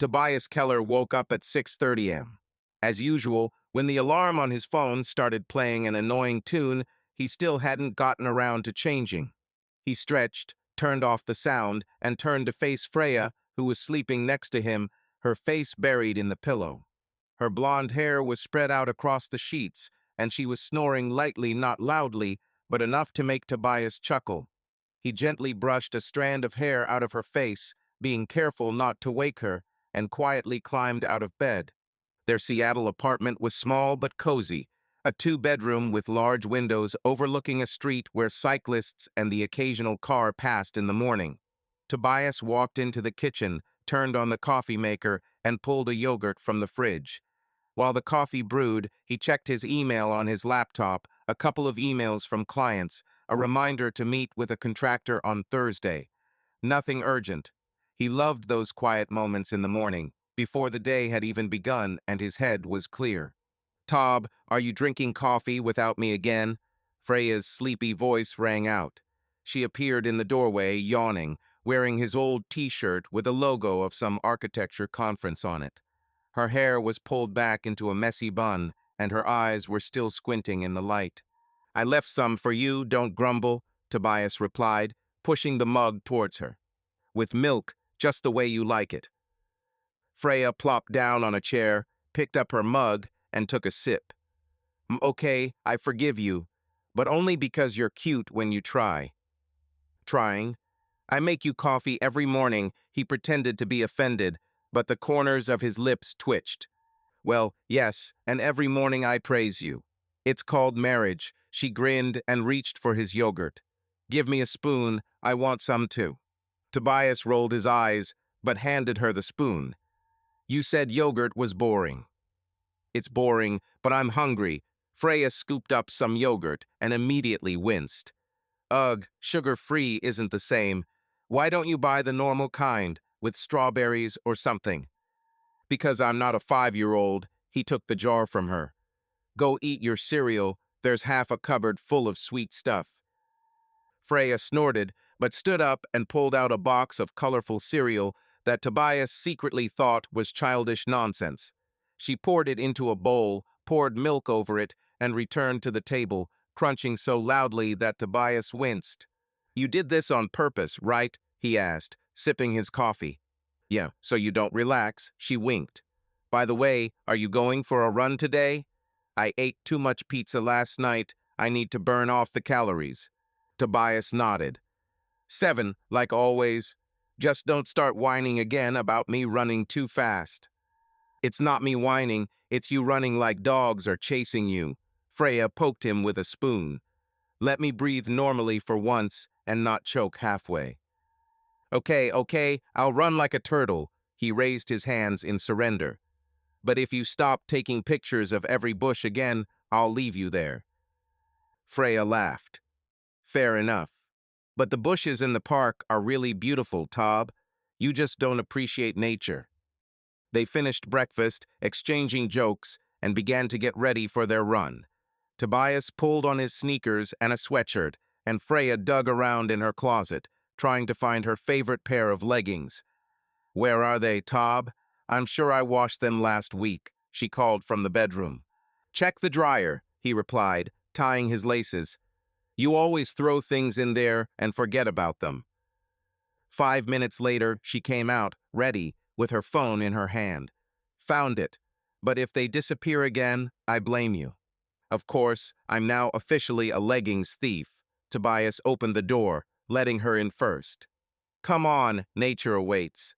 Tobias Keller woke up at 6:30 a.m. As usual, when the alarm on his phone started playing an annoying tune, he still hadn't gotten around to changing. He stretched, turned off the sound, and turned to face Freya, who was sleeping next to him, her face buried in the pillow. Her blonde hair was spread out across the sheets, and she was snoring lightly, not loudly, but enough to make Tobias chuckle. He gently brushed a strand of hair out of her face, being careful not to wake her, and quietly climbed out of bed. Their Seattle apartment was small but cozy, a two-bedroom with large windows overlooking a street where cyclists and the occasional car passed in the morning. Tobias walked into the kitchen, turned on the coffee maker, and pulled a yogurt from the fridge. While the coffee brewed, he checked his email on his laptop, a couple of emails from clients, a reminder to meet with a contractor on Thursday. Nothing urgent. He loved those quiet moments in the morning, before the day had even begun and his head was clear. "Tob, are you drinking coffee without me again?" Freya's sleepy voice rang out. She appeared in the doorway, yawning, wearing his old t-shirt with a logo of some architecture conference on it. Her hair was pulled back into a messy bun, and her eyes were still squinting in the light. "I left some for you, don't grumble," Tobias replied, pushing the mug towards her. "With milk, just the way you like it." Freya plopped down on a chair, picked up her mug, and took a sip. "Okay, I forgive you, but only because you're cute when you try." "Trying? I make you coffee every morning." He pretended to be offended, but the corners of his lips twitched. "Well, yes, and every morning I praise you. It's called marriage." She grinned and reached for his yogurt. "Give me a spoon, I want some too." Tobias rolled his eyes, but handed her the spoon. "You said yogurt was boring." "It's boring, but I'm hungry." Freya scooped up some yogurt and immediately winced. "Ugh, sugar-free isn't the same. Why don't you buy the normal kind, with strawberries or something?" "Because I'm not a 5-year-old, he took the jar from her. "Go eat your cereal, there's half a cupboard full of sweet stuff." Freya snorted, but stood up and pulled out a box of colorful cereal that Tobias secretly thought was childish nonsense. She poured it into a bowl, poured milk over it, and returned to the table, crunching so loudly that Tobias winced. "You did this on purpose, right?" he asked, sipping his coffee. "Yeah, so you don't relax," she winked. "By the way, are you going for a run today?" "I ate too much pizza last night. I need to burn off the calories." Tobias nodded. 7, like always. Just don't start whining again about me running too fast." "It's not me whining, it's you running like dogs are chasing you." Freya poked him with a spoon. "Let me breathe normally for once and not choke halfway." Okay, I'll run like a turtle." He raised his hands in surrender. "But if you stop taking pictures of every bush again, I'll leave you there." Freya laughed. "Fair enough. But the bushes in the park are really beautiful, Tob. You just don't appreciate nature." They finished breakfast, exchanging jokes, and began to get ready for their run. Tobias pulled on his sneakers and a sweatshirt, and Freya dug around in her closet, trying to find her favorite pair of leggings. "Where are they, Tob? I'm sure I washed them last week," she called from the bedroom. "Check the dryer," he replied, tying his laces. "You always throw things in there and forget about them." 5 minutes later, she came out, ready, with her phone in her hand. "Found it. But if they disappear again, I blame you." "Of course, I'm now officially a leggings thief." Tobias opened the door, letting her in first. "Come on, nature awaits."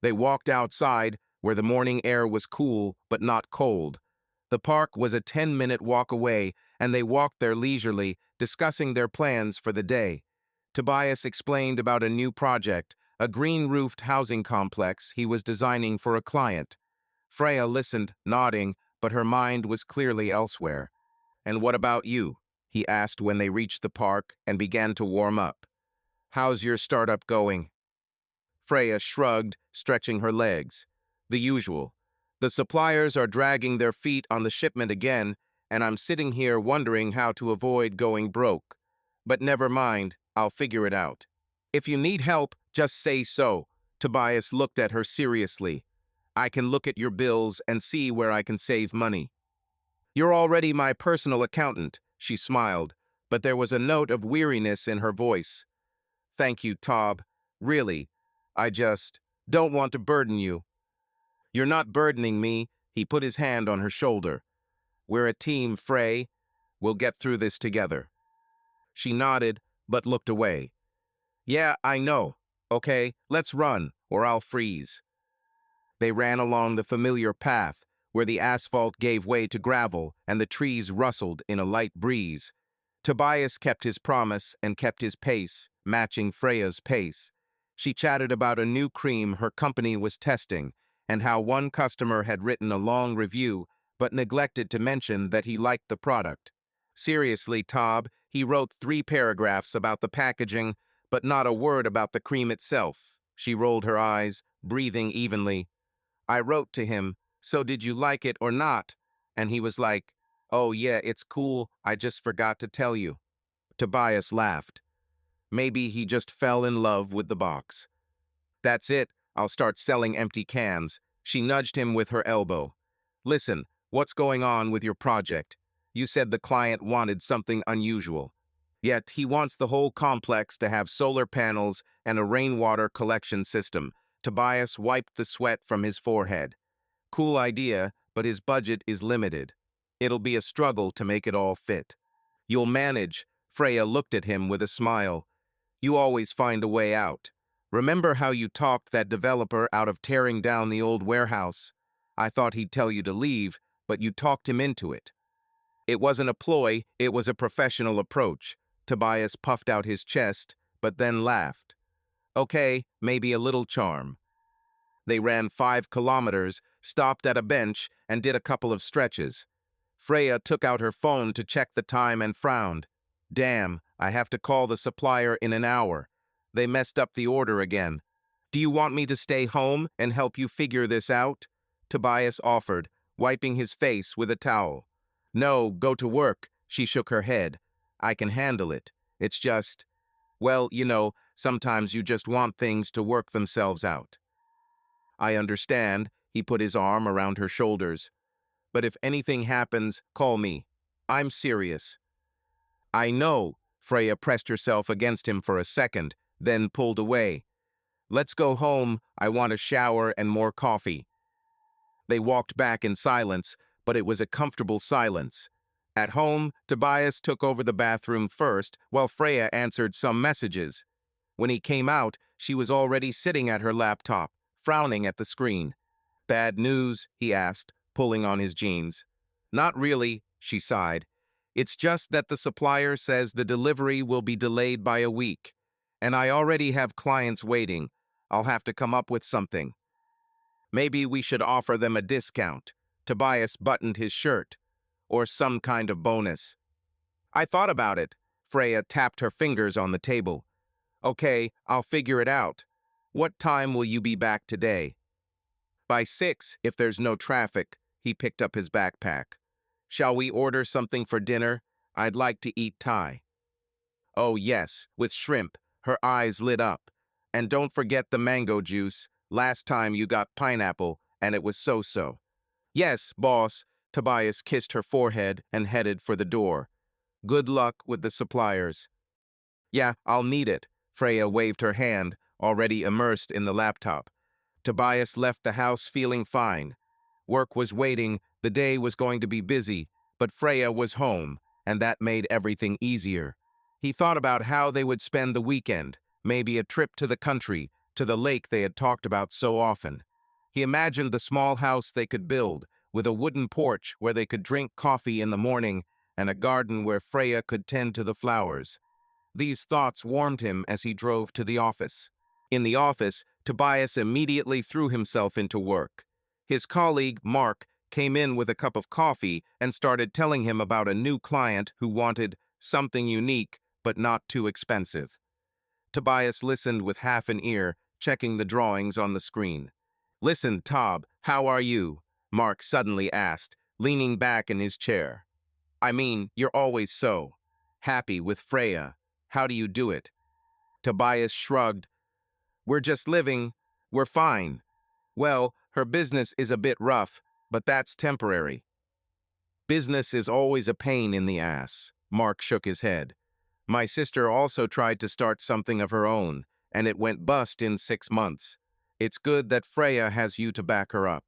They walked outside, where the morning air was cool but not cold. The park was a 10-minute walk away, and they walked there leisurely, discussing their plans for the day. Tobias explained about a new project, a green-roofed housing complex he was designing for a client. Freya listened, nodding, but her mind was clearly elsewhere. "And what about you?" he asked when they reached the park and began to warm up. "How's your startup going?" Freya shrugged, stretching her legs. "The usual. The suppliers are dragging their feet on the shipment again, and I'm sitting here wondering how to avoid going broke. But never mind, I'll figure it out. If you need help, just say so." Tobias looked at her seriously. I can look at your bills and see where I can save money. You're already my personal accountant, she smiled, but there was a note of weariness in her voice. Thank you, Tob. Really, I just don't want to burden you. You're not burdening me, he put his hand on her shoulder. We're a team, Frey. We'll get through this together. She nodded, but looked away. Yeah, I know. Okay, let's run, or I'll freeze. They ran along the familiar path, where the asphalt gave way to gravel and the trees rustled in a light breeze. Tobias kept his promise and kept his pace, matching Freya's pace. She chatted about a new cream her company was testing and how one customer had written a long review but neglected to mention that he liked the product. Seriously, Tob, he wrote 3 paragraphs about the packaging, but not a word about the cream itself. She rolled her eyes, breathing evenly. I wrote to him, so did you like it or not? And he was like, oh yeah, it's cool, I just forgot to tell you. Tobias laughed. Maybe he just fell in love with the box. That's it, I'll start selling empty cans. She nudged him with her elbow. Listen, what's going on with your project? You said the client wanted something unusual. Yet he wants the whole complex to have solar panels and a rainwater collection system. Tobias wiped the sweat from his forehead. Cool idea, but his budget is limited. It'll be a struggle to make it all fit. You'll manage, Freya looked at him with a smile. You always find a way out. Remember how you talked that developer out of tearing down the old warehouse? I thought he'd tell you to leave, but you talked him into it. It wasn't a ploy, it was a professional approach. Tobias puffed out his chest, but then laughed. Okay, maybe a little charm. They ran 5 kilometers, stopped at a bench, and did a couple of stretches. Freya took out her phone to check the time and frowned. Damn, I have to call the supplier in an hour. They messed up the order again. Do you want me to stay home and help you figure this out? Tobias offered, wiping his face with a towel. No, go to work, she shook her head. I can handle it. It's just, well, sometimes you just want things to work themselves out. I understand, he put his arm around her shoulders. But if anything happens, call me. I'm serious. I know, Freya pressed herself against him for a second, then pulled away. Let's go home, I want a shower and more coffee. They walked back in silence, but it was a comfortable silence. At home, Tobias took over the bathroom first, while Freya answered some messages. When he came out, she was already sitting at her laptop, frowning at the screen. Bad news, he asked, pulling on his jeans. Not really, she sighed. It's just that the supplier says the delivery will be delayed by a week. And I already have clients waiting. I'll have to come up with something. Maybe we should offer them a discount. Tobias buttoned his shirt. Or some kind of bonus. I thought about it. Freya tapped her fingers on the table. Okay, I'll figure it out. What time will you be back today? By 6, if there's no traffic. He picked up his backpack. Shall we order something for dinner? I'd like to eat Thai. Oh yes, with shrimp. Her eyes lit up. And don't forget the mango juice. Last time you got pineapple, and it was so-so. Yes, boss. Tobias kissed her forehead and headed for the door. Good luck with the suppliers. Yeah, I'll need it. Freya waved her hand, already immersed in the laptop. Tobias left the house feeling fine. Work was waiting, the day was going to be busy, but Freya was home, and that made everything easier. He thought about how they would spend the weekend, maybe a trip to the country, to the lake they had talked about so often. He imagined the small house they could build, with a wooden porch where they could drink coffee in the morning and a garden where Freya could tend to the flowers. These thoughts warmed him as he drove to the office. In the office, Tobias immediately threw himself into work. His colleague, Mark, came in with a cup of coffee and started telling him about a new client who wanted something unique but not too expensive. Tobias listened with half an ear, checking the drawings on the screen. Listen, Tob, how are you? Mark suddenly asked, leaning back in his chair. I mean, you're always so happy with Freya. How do you do it? Tobias shrugged. We're just living. We're fine. Well, Her business is a bit rough, but that's temporary. Business is always a pain in the ass. Mark shook his head. My sister also tried to start something of her own, and it went bust in 6 months. It's good that Freya has you to back her up.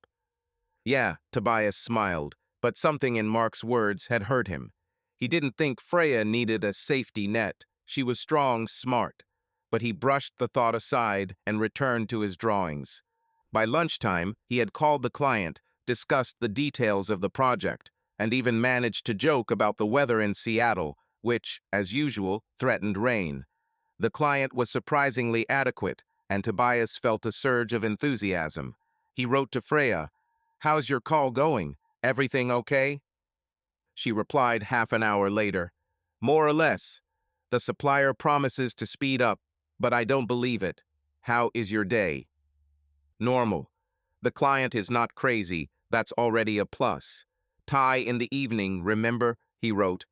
Yeah, Tobias smiled, but something in Mark's words had hurt him. He didn't think Freya needed a safety net. She was strong, smart. But he brushed the thought aside and returned to his drawings. By lunchtime, he had called the client, discussed the details of the project, and even managed to joke about the weather in Seattle, which, as usual, threatened rain. The client was surprisingly adequate, and Tobias felt a surge of enthusiasm. He wrote to Freya, "How's your call going? Everything okay?" She replied half an hour later, "More or less. The supplier promises to speed up, but I don't believe it. How is your day?" Normal. The client is not crazy. That's already a plus. "Thai in the evening, remember?" he wrote.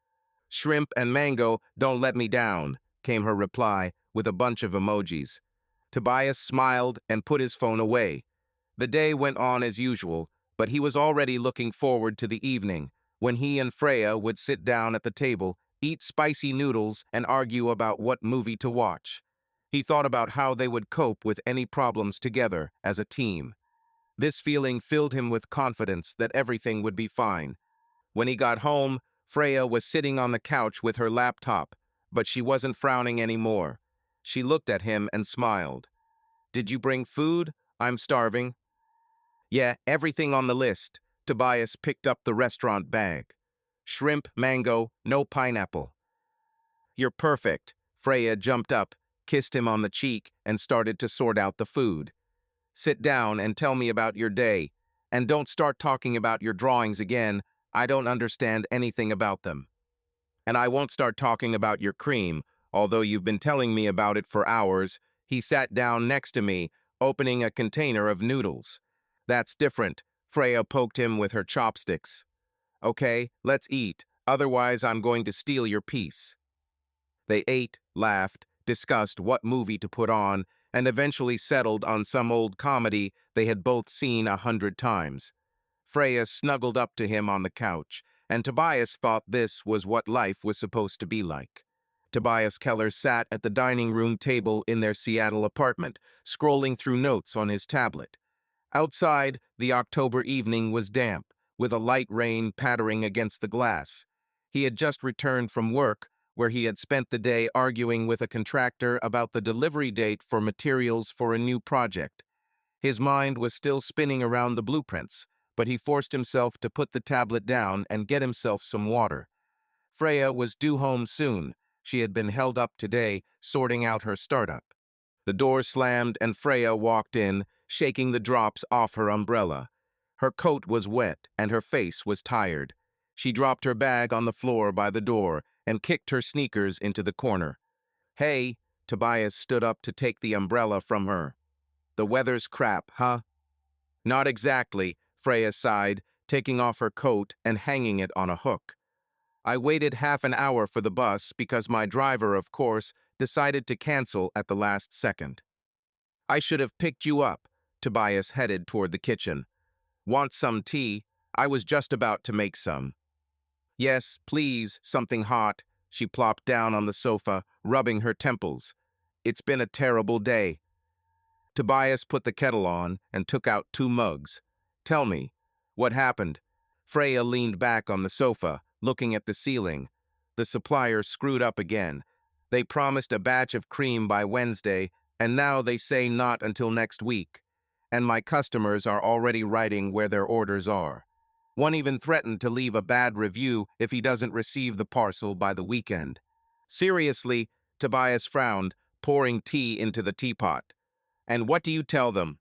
"Shrimp and mango, don't let me down," came her reply, with a bunch of emojis. Tobias smiled and put his phone away. The day went on as usual, but he was already looking forward to the evening, when he and Freya would sit down at the table, eat spicy noodles, and argue about what movie to watch. He thought about how they would cope with any problems together as a team. This feeling filled him with confidence that everything would be fine. When he got home, Freya was sitting on the couch with her laptop, but she wasn't frowning anymore. She looked at him and smiled. "Did you bring food? I'm starving." "Yeah, everything on the list." Tobias picked up the restaurant bag. "Shrimp, mango, no pineapple." "You're perfect." Freya jumped up, kissed him on the cheek, and started to sort out the food. "Sit down and tell me about your day. And don't start talking about your drawings again. I don't understand anything about them. And I won't start talking about your cream, although you've been telling me about it for hours." He sat down next to me, opening a container of noodles. "That's different." Freya poked him with her chopsticks. "Okay, let's eat. Otherwise, I'm going to steal your piece." They ate, laughed, discussed what movie to put on, and eventually settled on some old comedy they had both seen 100 times. Freya snuggled up to him on the couch, and Tobias thought this was what life was supposed to be like. Tobias Keller sat at the dining room table in their Seattle apartment, scrolling through notes on his tablet. Outside, the October evening was damp, with a light rain pattering against the glass. He had just returned from work, where he had spent the day arguing with a contractor about the delivery date for materials for a new project. His mind was still spinning around the blueprints, but he forced himself to put the tablet down and get himself some water. Freya was due home soon. She had been held up today, sorting out her startup. The door slammed and Freya walked in, shaking the drops off her umbrella. Her coat was wet and her face was tired. She dropped her bag on the floor by the door and kicked her sneakers into the corner. "Hey," Tobias stood up to take the umbrella from her. "The weather's crap, huh?" "Not exactly," Freya sighed, taking off her coat and hanging it on a hook. "I waited half an hour for the bus because my driver, of course, decided to cancel at the last second." "I should have picked you up." Tobias headed toward the kitchen. "Want some tea? I was just about to make some." "Yes, please, something hot." She plopped down on the sofa, rubbing her temples. "It's been a terrible day." Tobias put the kettle on and took out 2 mugs. "Tell me, what happened?" Freya leaned back on the sofa, looking at the ceiling. "The supplier screwed up again. They promised a batch of cream by Wednesday, and now they say not until next week. And my customers are already writing where their orders are. One even threatened to leave a bad review if he doesn't receive the parcel by the weekend." "Seriously," Tobias frowned, pouring tea into the teapot. "And what do you tell them?"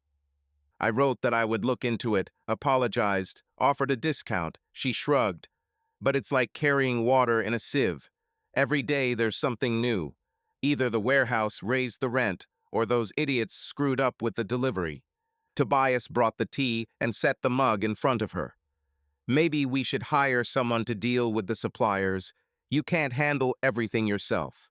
"I wrote that I would look into it, apologized, offered a discount." She shrugged. "But it's like carrying water in a sieve. Every day there's something new. Either the warehouse raised the rent, or those idiots screwed up with the delivery." Tobias brought the tea and set the mug in front of her. "Maybe we should hire someone to deal with the suppliers. You can't handle everything yourself."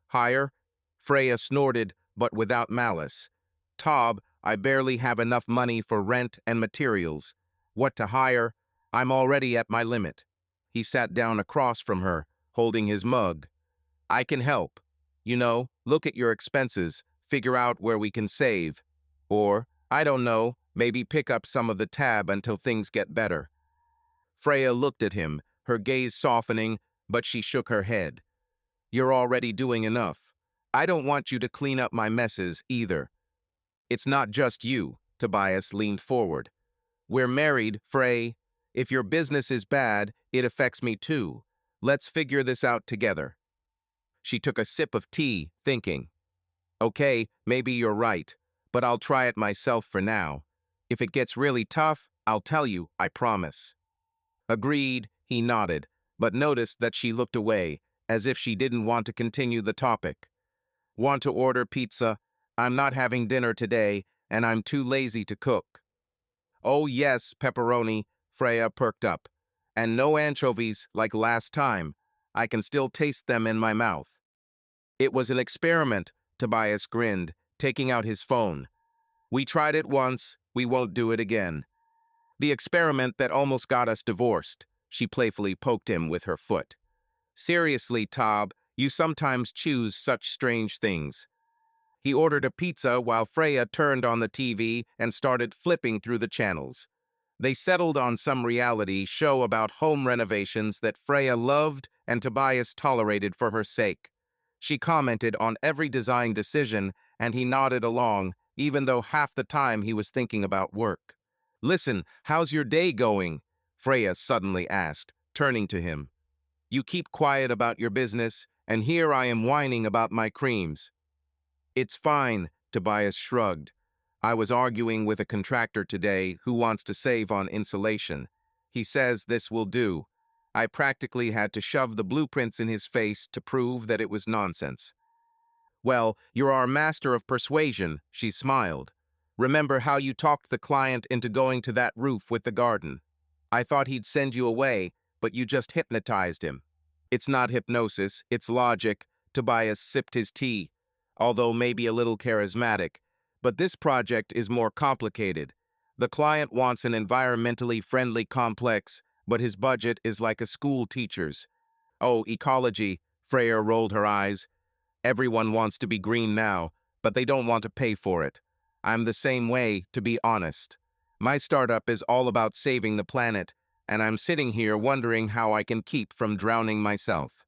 "Hire?" Freya snorted, but without malice. "Tob, I barely have enough money for rent and materials. What to hire? I'm already at my limit. He sat down across from her, holding his mug. I can help. Look at your expenses, figure out where we can save. Or, I don't know, maybe pick up some of the tab until things get better. Freya looked at him, her gaze softening, but she shook her head. You're already doing enough. I don't want you to clean up my messes either. It's not just you, Tobias leaned forward. We're married, Frey. If your business is bad, it affects me too. Let's figure this out together. She took a sip of tea, thinking, okay, maybe you're right, but I'll try it myself for now. If it gets really tough, I'll tell you, I promise. Agreed, he nodded, but noticed that she looked away, as if she didn't want to continue the topic. Want to order pizza? I'm not having dinner today, and I'm too lazy to cook. Oh yes, pepperoni, Freya perked up. And no anchovies like last time. I can still taste them in my mouth. It was an experiment, Tobias grinned, taking out his phone. We tried it once, we won't do it again. The experiment that almost got us divorced, she playfully poked him with her foot. Seriously, Tob, you sometimes choose such strange things. He ordered a pizza while Freya turned on the TV and started flipping through the channels. They settled on some reality show about home renovations that Freya loved and Tobias tolerated for her sake. She commented on every design decision, and he nodded along, even though half the time he was thinking about work. Listen, how's your day going? Freya suddenly asked, turning to him. You keep quiet about your business, and here I am whining about my creams. It's fine, Tobias shrugged. I was arguing with a contractor today who wants to save on insulation. He says this will do. I practically had to shove the blueprints in his face to prove that it was nonsense. Well, you're our master of persuasion, she smiled. Remember how you talked the client into going to that roof with the garden? I thought he'd send you away, but you just hypnotized him. It's not hypnosis, it's logic. Tobias sipped his tea, although maybe a little charismatic. But this project is more complicated. The client wants an environmentally friendly complex, but his budget is like a school teacher's. Oh, ecology, Freya rolled her eyes. Everyone wants to be green now, but they don't want to pay for it. I'm the same way, to be honest. My startup is all about saving the planet, and I'm sitting here wondering how I can keep from drowning myself.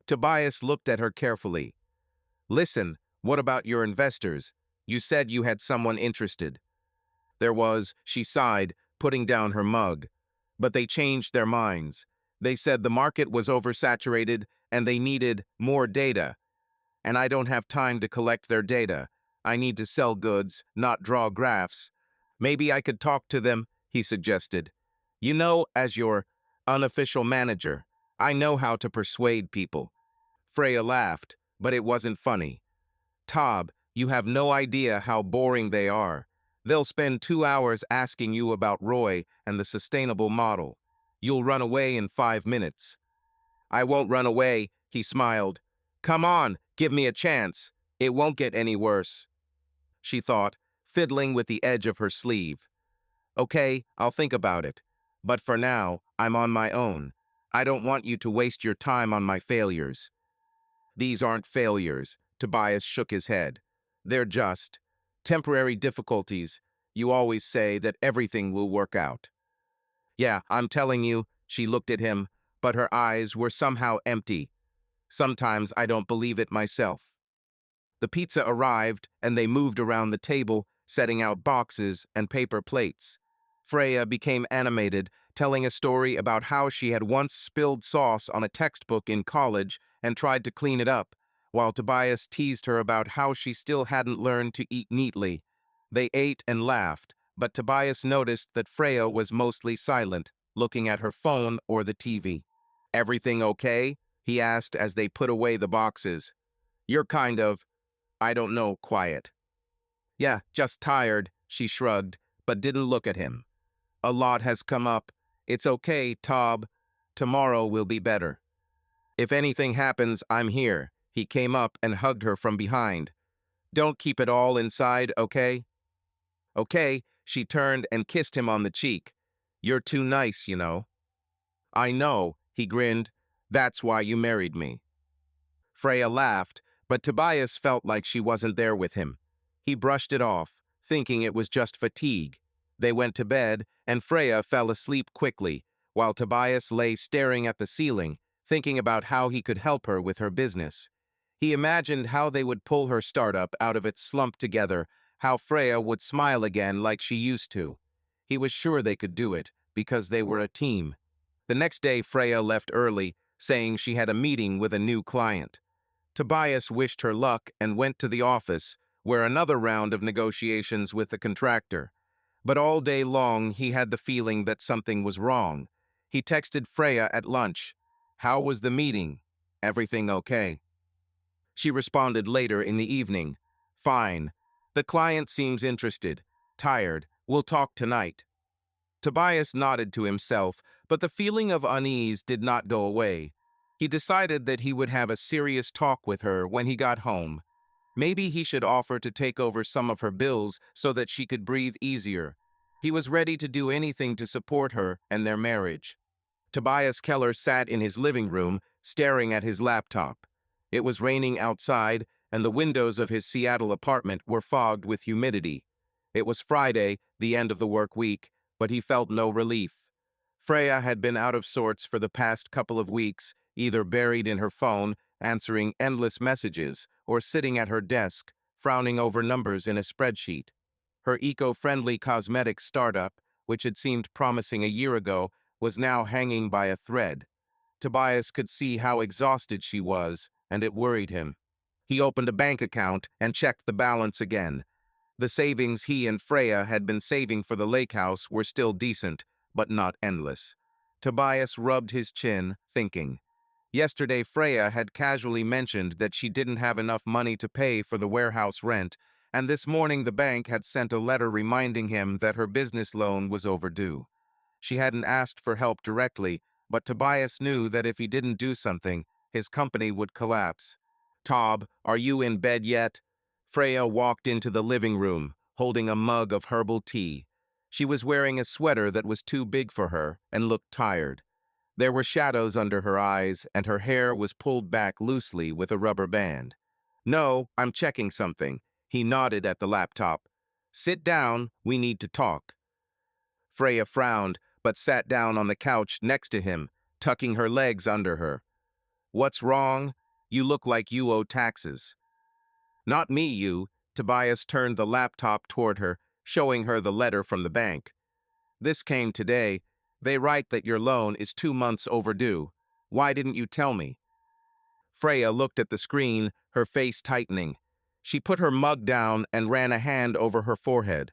Tobias looked at her carefully. Listen, what about your investors? You said you had someone interested. There was, she sighed, putting down her mug. But they changed their minds. They said the market was oversaturated and they needed more data. And I don't have time to collect their data. I need to sell goods, not draw graphs. Maybe I could talk to them, he suggested. As your unofficial manager, I know how to persuade people. Freya laughed, but it wasn't funny. Tob, you have no idea how boring they are. They'll spend 2 hours asking you about Roy and the sustainable model. You'll run away in 5 minutes. I won't run away, he smiled. Come on, give me a chance. It won't get any worse. She thought, fiddling with the edge of her sleeve. Okay, I'll think about it. But for now, I'm on my own. I don't want you to waste your time on my failures. These aren't failures, Tobias shook his head. They're just temporary difficulties. You always say that everything will work out. Yeah, I'm telling you, she looked at him, but her eyes were somehow empty. Sometimes I don't believe it myself. The pizza arrived, and they moved around the table, setting out boxes and paper plates. Freya became animated, telling a story about how she had once spilled sauce on a textbook in college and tried to clean it up, while Tobias teased her about how she still hadn't learned to eat neatly. They ate and laughed, but Tobias noticed that Freya was mostly silent, looking at her phone or the TV. Everything okay? He asked as they put away the boxes. You're kind of, I don't know, quiet. Yeah, just tired, she shrugged, but didn't look at him. A lot has come up. It's okay, Tob. Tomorrow will be better. If anything happens, I'm here. He came up and hugged her from behind. Don't keep it all inside, okay? Okay, she turned and kissed him on the cheek. You're too nice, you know. I know, he grinned. That's why you married me. Freya laughed, but Tobias felt like she wasn't there with him. He brushed it off, thinking it was just fatigue. They went to bed, and Freya fell asleep quickly, while Tobias lay staring at the ceiling, thinking about how he could help her with her business. He imagined how they would pull her startup out of its slump together, how Freya would smile again like she used to. He was sure they could do it, because they were a team. The next day, Freya left early, saying she had a meeting with a new client. Tobias wished her luck and went to the office, where another round of negotiations with the contractor. But all day long, he had the feeling that something was wrong. He texted Freya at lunch. How was the meeting? Everything okay? She responded later in the evening. Fine. The client seems interested. Tired. We'll talk tonight. Tobias nodded to himself, but the feeling of unease did not go away. He decided that he would have a serious talk with her when he got home. Maybe he should offer to take over some of her bills so that she could breathe easier. He was ready to do anything to support her and their marriage. Tobias Keller sat in his living room, staring at his laptop. It was raining outside, and the windows of his Seattle apartment were fogged with humidity. It was Friday, the end of the work week, but he felt no relief. Freya had been out of sorts for the past couple of weeks, either buried in her phone, answering endless messages, or sitting at her desk, frowning over numbers in a spreadsheet. Her eco-friendly cosmetics startup, which had seemed promising a year ago, was now hanging by a thread. Tobias could see how exhausted she was, and it worried him. He opened a bank account and checked the balance again. The savings he and Freya had been saving for the lake house were still decent, but not endless. Tobias rubbed his chin, thinking. Yesterday, Freya had casually mentioned that she didn't have enough money to pay for the warehouse rent, and this morning the bank had sent a letter reminding him that her business loan was overdue. She hadn't asked for help directly, but Tobias knew that if he didn't do something, his company would collapse. Tob, are you in bed yet? Freya walked into the living room, holding a mug of herbal tea. She was wearing a sweater that was too big for her and looked tired. There were shadows under her eyes, and her hair was pulled back loosely with a rubber band. No, I'm checking something. He nodded at the laptop. Sit down, we need to talk. Freya frowned, but sat down on the couch next to him, tucking her legs under her. What's wrong? You look like you owe taxes. Not me, you. Tobias turned the laptop toward her, showing her the letter from the bank. This came today. They write that your loan is 2 months overdue. Why didn't you tell me? Freya looked at the screen, her face tightening. She put her mug down and ran a hand over her forehead.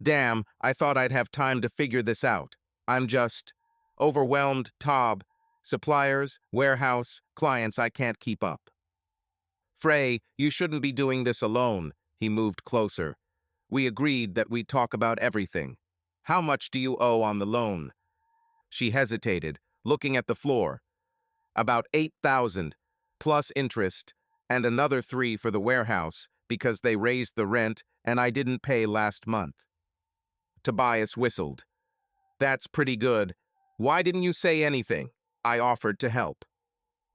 Damn, I thought I'd have time to figure this out. I'm just overwhelmed, Tob. Suppliers, warehouse, clients I can't keep up. Frey, you shouldn't be doing this alone. He moved closer. We agreed that we'd talk about everything. How much do you owe on the loan? She hesitated, looking at the floor. About 8,000, plus interest, and another 3 for the warehouse, because they raised the rent and I didn't pay last month. Tobias whistled. That's pretty good. Why didn't you say anything? I offered to help.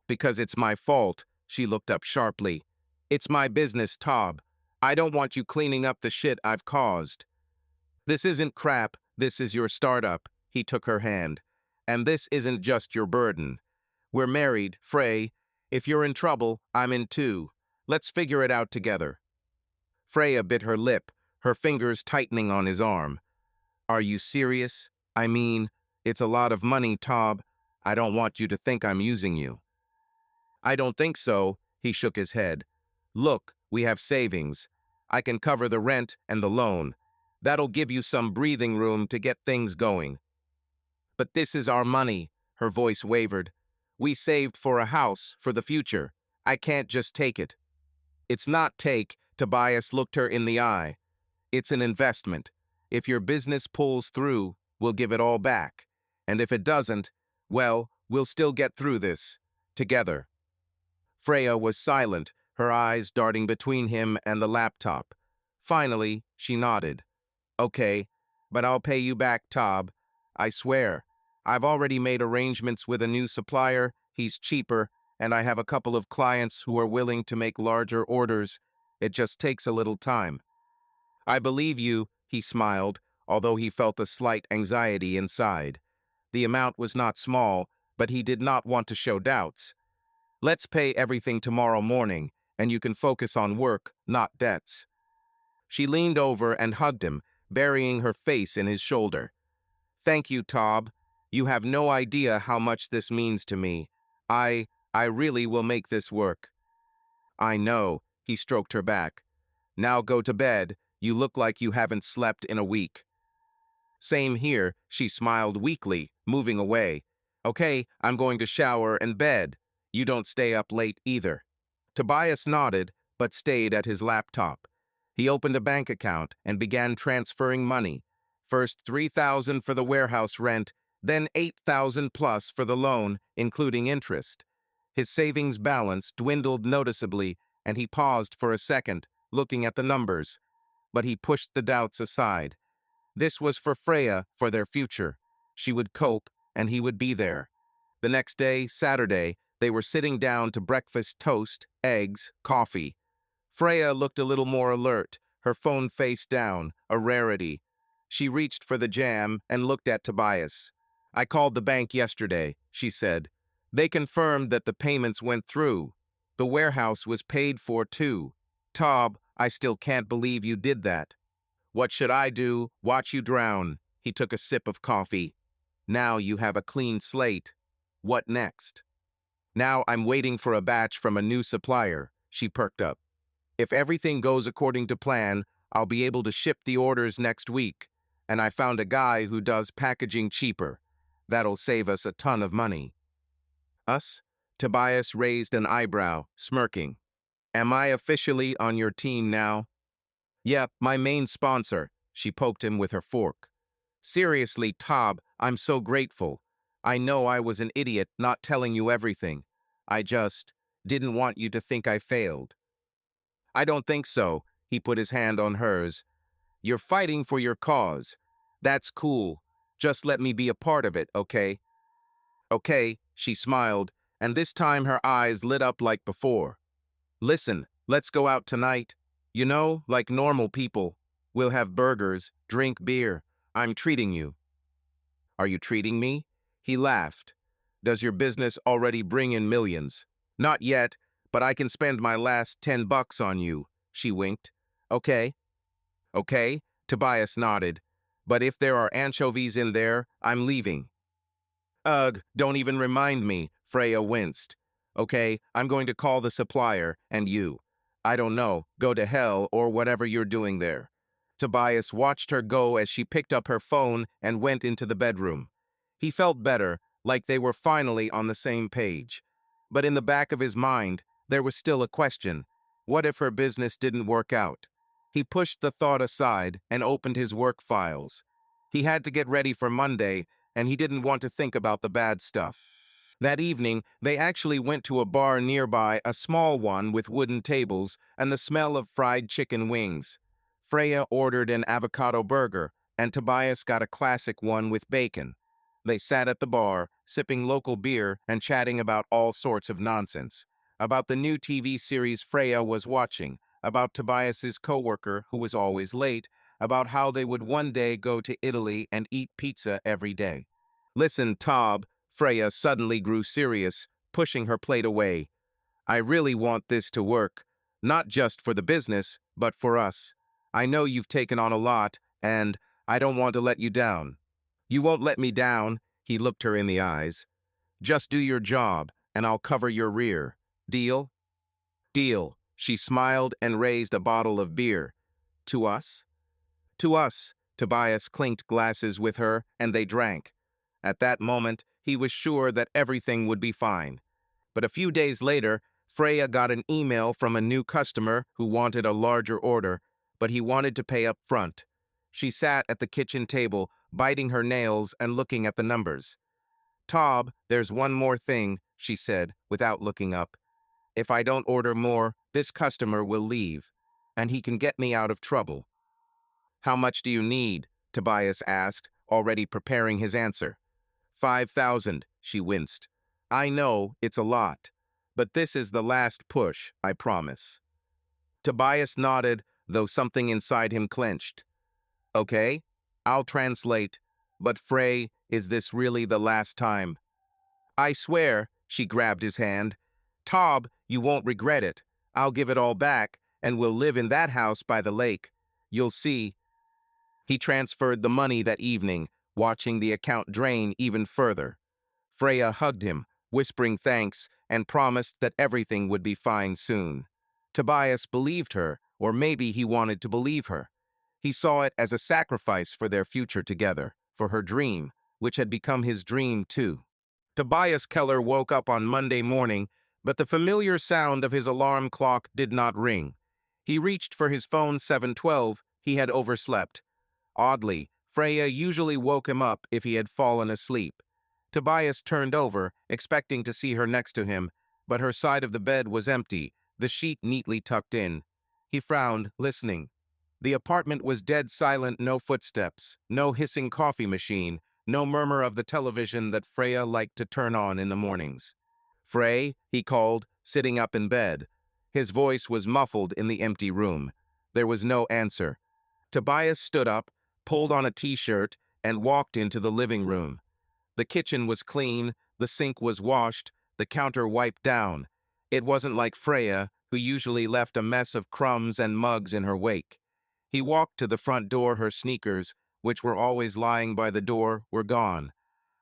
Because it's my fault, she looked up sharply. It's my business, Tob. I don't want you cleaning up the shit I've caused. This isn't crap, this is your startup. He took her hand. And this isn't just your burden. We're married, Frey. If you're in trouble, I'm in too. Let's figure it out together. Freya bit her lip, her fingers tightening on his arm. Are you serious? I mean, it's a lot of money, Tob. I don't want you to think I'm using you. I don't think so, he shook his head. Look, we have savings. I can cover the rent and the loan. That'll give you some breathing room to get things going. But this is our money, her voice wavered. We saved for a house, for the future. I can't just take it. It's not take, Tobias looked her in the eye. It's an investment. If your business pulls through, we'll give it all back. And if it doesn't, well, we'll still get through this. Together. Freya was silent, her eyes darting between him and the laptop. Finally, she nodded. Okay, but I'll pay you back, Tob. I swear. I've already made arrangements with a new supplier, he's cheaper, and I have a couple of clients who are willing to make larger orders. It just takes a little time. I believe you, he smiled, although he felt a slight anxiety inside. The amount was not small, but he did not want to show doubts. Let's pay everything tomorrow morning, and you can focus on work, not debts. She leaned over and hugged him, burying her face in his shoulder. Thank you, Tob. You have no idea how much this means to me. I, I really will make this work. I know, he stroked her back. Now go to bed. You look like you haven't slept in a week. Same here, she smiled weakly, moving away. Okay, I'm going to shower and bed. You don't stay up late either. Tobias nodded, but stayed at his laptop. He opened a bank account and began transferring money. First 3,000 for the warehouse rent, then 8,000 plus for the loan, including interest. His savings balance dwindled noticeably, and he paused for a second, looking at the numbers. But he pushed the doubts aside. This was for Freya, for their future. She would cope, and he would be there. The next day, Saturday, they were sitting down to breakfast toast, eggs, coffee. Freya looked a little more alert, her phone face down, a rarity. She reached for the jam and looked at Tobias. I called the bank yesterday, she said. They confirmed that the payments went through. The warehouse was paid for too. Tob, I still can't believe you did that. What should I do? Watch you drown. He took a sip of coffee. Now you have a clean slate. What next? Now I'm waiting for a batch from a new supplier. She perked up. If everything goes according to plan, I'll be able to ship the orders next week. And I found a guy who does packaging cheaper. That'll save us a ton of money. Us? Tobias raised an eyebrow, smirking. Am I officially on your team now? Yeah, my main sponsor. She poked him with her fork. Seriously, Tob, I'm so grateful. I know I was an idiot not telling you everything. I just didn't want you to think I failed. I don't think so. He put his hand on hers. You're fighting for your cause. That's cool. Just let me be a part of it, okay? Okay, she smiled, and this time her eyes lit up like before. Listen, let's go out tonight. You know, like normal people. We'll have burgers, drink beer. I'm treating you. Are you treating me? He laughed. Does your business already bring in millions? Not yet, but I can spend my last $10 on you. She winked. Okay. Okay, Tobias nodded. But if there are anchovies in there, I'm leaving. Ugh, don't even remind me, Freya winced. Okay, I'm going to call the supplier, and you. I don't know, go to hell or whatever you're doing there. Tobias watched her go as she picked up her phone and went into the bedroom. He felt better, like they were finally on the same page. But in the back of his mind, there was still a question. What if her business didn't work out? He pushed the thought aside and opened his work files. He had to get ready for Monday, and he didn't want to think about the bad stuff. That evening, they actually went to a bar nearby, a small one with wooden tables and the smell of fried chicken wings. Freya ordered an avocado burger, and Tobias got a classic one with bacon. They sat at the bar, sipping local beer and chatting about all sorts of nonsense. About the new TV series Freya was watching, about Tobias's coworker who was always late, about how they would one day go to Italy and eat pizza every day. Listen, Tob, Freya suddenly grew serious, pushing her plate away. I really want this to work, not just for the business, but for us. I know you've taken on a lot, and I don't want to let you down. You won't let me down, he looked her in the eyes. Just do your job, and I'll cover your rear. Deal? Deal. She smiled and raised a bottle of beer. To us? To us. Tobias clinked glasses with her, and they drank. At that moment, he was sure that everything would be fine. But a few days later, Freya got an email from a new customer who wanted a larger order, but he wanted to pay up front. She sat at the kitchen table, biting her nails and looking at the numbers. Tob, there's one more thing, she said, without looking up. If I don't order more, this customer will leave, and he can get me out of trouble. How much do you need? Tobias asked, already preparing his answer. 5,000, she winced. I know, it's a lot. But this is the last push, I promise. Tobias nodded, though something inside him clenched. Okay, I'll translate. But Frey, is this really the last time? I swear, she grabbed his hand. Tob, you won't regret it. I'll give it all back, and we'll live in that house by the lake. You'll see. He transferred the money that evening, watching the account drain even further. Freya hugged him, whispering thanks, and promised that everything would be fine soon. Tobias believed her, or maybe he wanted to believe her. He saw it as a sacrifice for their future together, for her dream, which had become his dream too. Tobias Keller woke up on Monday morning, but the familiar sound of his alarm clock did not ring. He reached for his phone 7:12. He had overslept. Oddly, Freya usually woke him up if he had fallen asleep. Tobias turned over, expecting to see her next to him, but her side of the bed was empty, the sheet neatly tucked in. He frowned, listening. The apartment was dead silent, no footsteps, no hissing coffee machine, no murmur of the television that Freya liked to turn on in the mornings. Frey, he called, sitting up in bed. His voice was muffled in the empty room. There was no answer. Tobias stood up, pulled on a t-shirt, and walked into the living room. The kitchen was clean, the sink was washed, the counter wiped down. It wasn't like Freya, who usually left a mess of crumbs and mugs in her wake. He walked to the front door. Her sneakers, which were always lying by the door, were gone.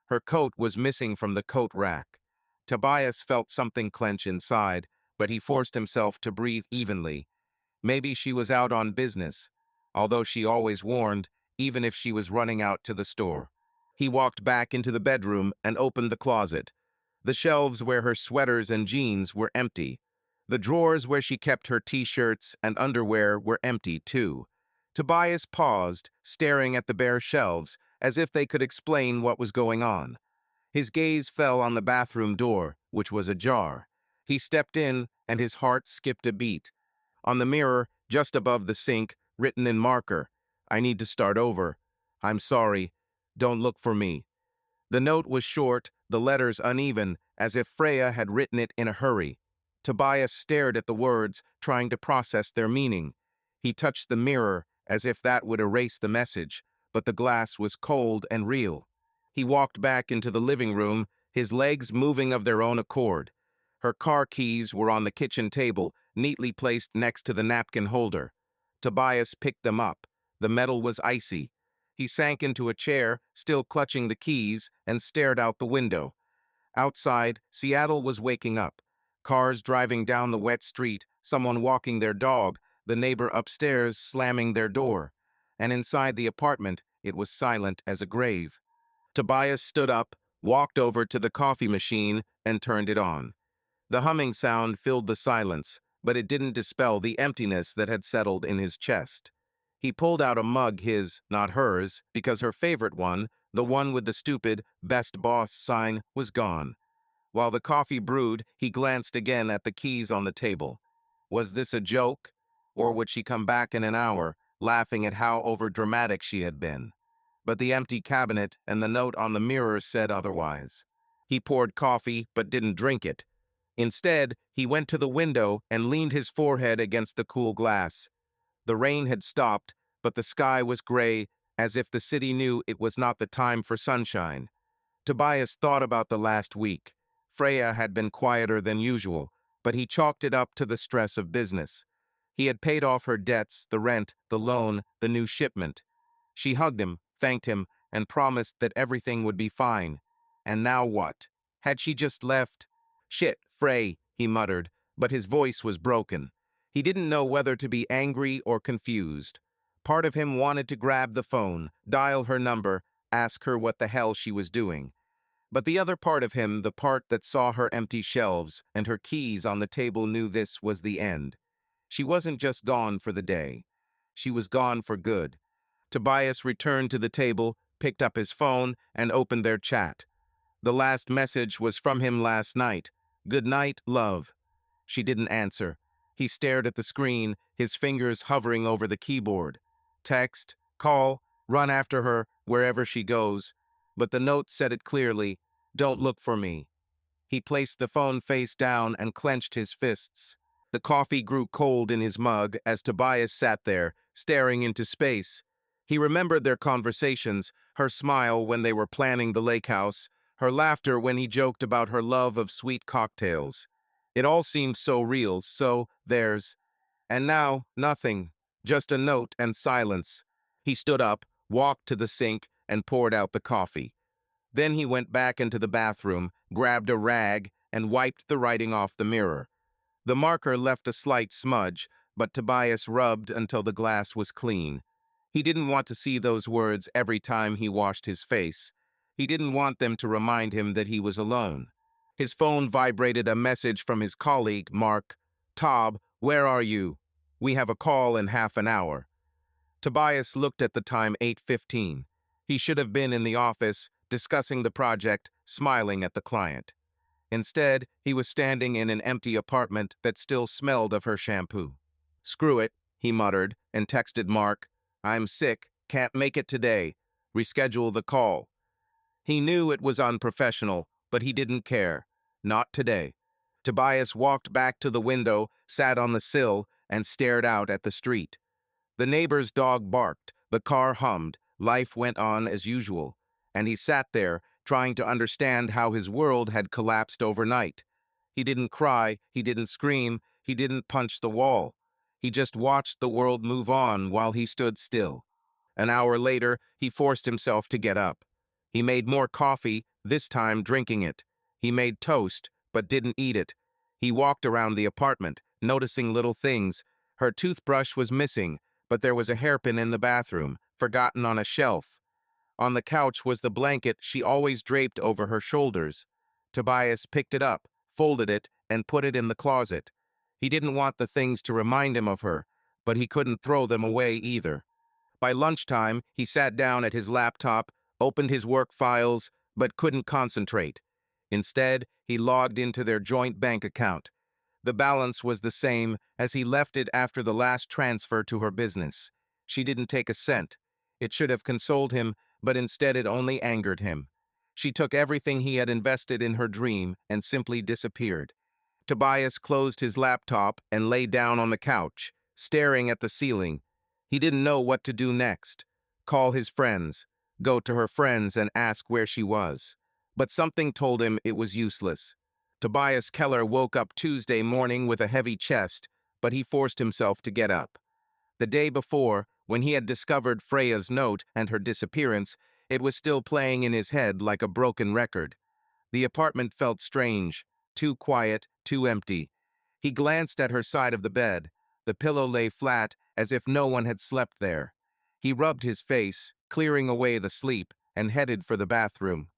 Her coat was missing from the coat rack. Tobias felt something clench inside, but he forced himself to breathe evenly. Maybe she was out on business, although she always warned, even if she was running out to the store. He walked back into the bedroom and opened the closet. The shelves where her sweaters and jeans were empty. The drawers where she kept her t-shirts and underwear were empty, too. Tobias paused, staring at the bare shelves, as if they could explain what was going on. His gaze fell on the bathroom door, which was ajar. He stepped in, and his heart skipped a beat. On the mirror, just above the sink, written in marker, I need to start over. I'm sorry. Don't look for me. The note was short, the letters uneven, as if Freya had written it in a hurry. Tobias stared at the words, trying to process their meaning. He touched the mirror, as if that would erase the message, but the glass was cold and real. He walked back into the living room, his legs moving of their own accord. Her car keys were on the kitchen table, neatly placed next to the napkin holder. Tobias picked them up. The metal was icy. He sank into a chair, still clutching the keys, and stared out the window. Outside, Seattle was waking up. Cars driving down the wet street, someone walking their dog, the neighbor upstairs slamming their door. And inside the apartment, it was silent as a grave. Tobias stood up, walked over to the coffee machine, and turned it on. The humming sound filled the silence, but it didn't dispel the emptiness that had settled in his chest. He pulled out a mug, his, not hers, because her favorite one, the one with the stupid "Best Boss" sign, was gone. While the coffee brewed, he glanced again at the keys on the table. Was this a joke? Or would she come back in an hour, laughing at how overdramatic she had been? But the empty cabinet and the note on the mirror said otherwise. He poured coffee, but didn't drink it. Instead, he went to the window and leaned his forehead against the cool glass. The rain had stopped, but the sky was gray, as if the city knew it was not the time for sunshine. Tobias thought about the last week. Freya had been quieter than usual, but he chalked it up to the stress of business. He had paid off her debts, the rent, the loan, the new shipment. She hugged him, thanked him, and promised that everything would be fine. And now what? Had she just left? Shit, Frey, he muttered, but his voice was broken. He didn't know whether to be angry or confused. Part of him wanted to grab the phone, dial her number, ask her what the hell she was doing. But the other part of him, the part that saw her empty shelves and her keys on the table, knew this was the end. She wasn't just gone for the day. She was gone for good. Tobias returned to the table, picked up his phone, and opened their chat. The last message was from him last night. Good night, love. She didn't answer. He stared at the screen, his fingers hovering over the keyboard. Text, Call, run after her wherever she goes. But the note said it clearly, don't look for me. He placed the phone face down and clenched his fists. The coffee grew cold in his mug as Tobias sat there, staring into space. He remembered their conversations, her smile when they were planning the lake house, her laughter when he joked about her love of sweet cocktails. It all seemed so real, so theirs. And now, nothing, just a note and silence. He stood up, walked to the sink, and poured out the coffee. Then he went back into the bathroom, grabbed a rag, and wiped the writing off the mirror. The marker left a slight smudge, but Tobias rubbed until the glass was clean. He didn't want to see those words every time he washed his face. He didn't want them to remind him that he was alone. His phone vibrated a message from his colleague, Mark. "Tob, where are you? We have a call in half an hour." Tobias looked at the time, 8:15. He should have been in the office, discussing the project, smiling at the client. Instead, he was standing in an empty apartment that still smelled of her shampoo. "Screw it," he muttered, and texted Mark. "I'm sick, can't make it today. Reschedule the call." He knew it was unprofessional, but he didn't care. Not today. Tobias walked back to the window, sat on the sill, and stared out at the street. The neighbor's dog barked, the car hummed, life went on as usual, and he sat there, trying to understand how his world had collapsed overnight. He didn't cry, he didn't scream, he didn't punch the wall. He just watched the world move on while he stood still. An hour later, he forced himself to get up. He made more coffee, this time drinking it. He made toast, but didn't eat it. He walked around the apartment, noticing little things. Her toothbrush was missing, but there was a hairpin in the bathroom, forgotten on a shelf. On the couch was the blanket she always draped over her shoulders. Tobias picked it up, folded it, and put it in the closet. He didn't want the things to remind him of her, but he couldn't throw them away either. By lunchtime, he sat down at his laptop, opened his work files, but couldn't concentrate. Instead, he logged into their joint bank account. The balance was the same as he left it after the last transfer to her business. She didn't take a cent. It should have consoled him, but instead it only angered him. She took everything he had invested in her dream and simply disappeared. Tobias closed his laptop and lay down on the couch, staring at the ceiling. He didn't know what to do next. Call his friends, go to her friends and ask where she was. But something told him it was useless. Tobias Keller woke up Tuesday morning with a heavy chest, but he forced himself to get up. The day before, when he had discovered Freya's note and her disappearance, it was still playing in his head like a broken record. The apartment felt strange, too quiet, too empty. He glanced at her side of the bed. The pillow lay flat, as if no one had slept there. He rubbed his face, clearing away the sleep, and headed for the bathroom.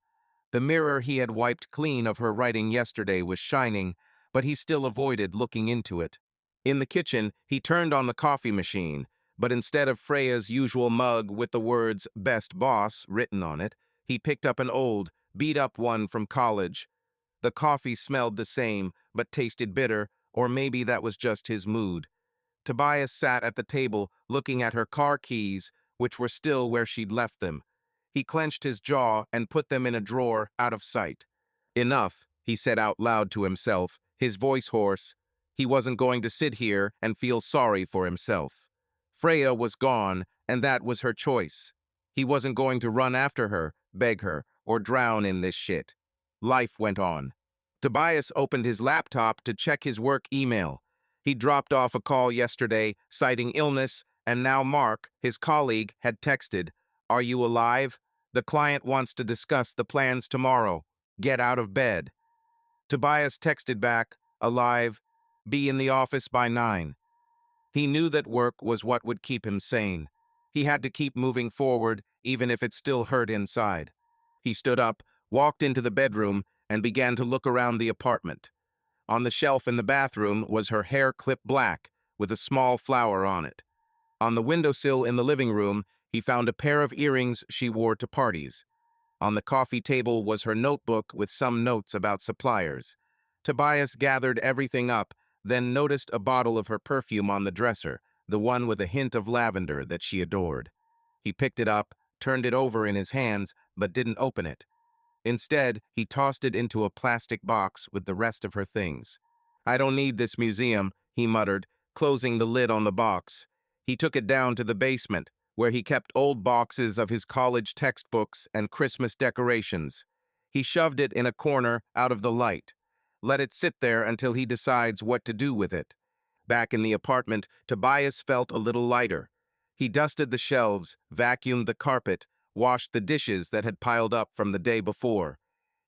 The mirror he had wiped clean of her writing yesterday was shining, but he still avoided looking into it. In the kitchen, he turned on the coffee machine, but instead of Freya's usual mug with the words "Best Boss" written on it, he picked up an old, beat-up one from college. The coffee smelled the same, but tasted bitter, or maybe that was just his mood. Tobias sat at the table, looking at her car keys, which were still where she'd left them. He clenched his jaw and put them in a drawer, out of sight. "Enough," he said out loud to himself, his voice hoarse. He wasn't going to sit here and feel sorry for himself. Freya was gone, and that was her choice. He wasn't going to run after her, beg her, or drown in this shit. Life went on. Tobias opened his laptop to check his work email. He dropped off a call yesterday, citing illness, and now Mark, his colleague, had texted, "Are you alive? The client wants to discuss the plans tomorrow. Get out of bed." Tobias texted back, "Alive. Be in the office by 9. He knew that work was what would keep him sane. He had to keep moving forward, even if it still hurt inside. He stood up, walked into the bedroom, and began to look around the apartment. On the shelf in the bathroom was her hair clipped black, with a small flower on it. On the windowsill in the living room, he found a pair of earrings she wore to parties. On the coffee table was her notebook with some notes about suppliers. Tobias gathered everything up, then noticed a bottle of her perfume on the dresser, the one with a hint of lavender that she adored. He picked it up, turned it over in his hands, but didn't open it. Instead, he tossed it into a plastic box with the rest of her things. "I don't need this museum," he muttered, closing the lid on the box. He took it down to the basement, where he kept old boxes of his college textbooks and Christmas decorations. He shoved it in a corner out of the light. Let it sit there until he decides what to do with it. Back in the apartment, Tobias felt a little lighter. He dusted the shelves, vacuumed the carpet, washed the dishes that had piled up from the day before.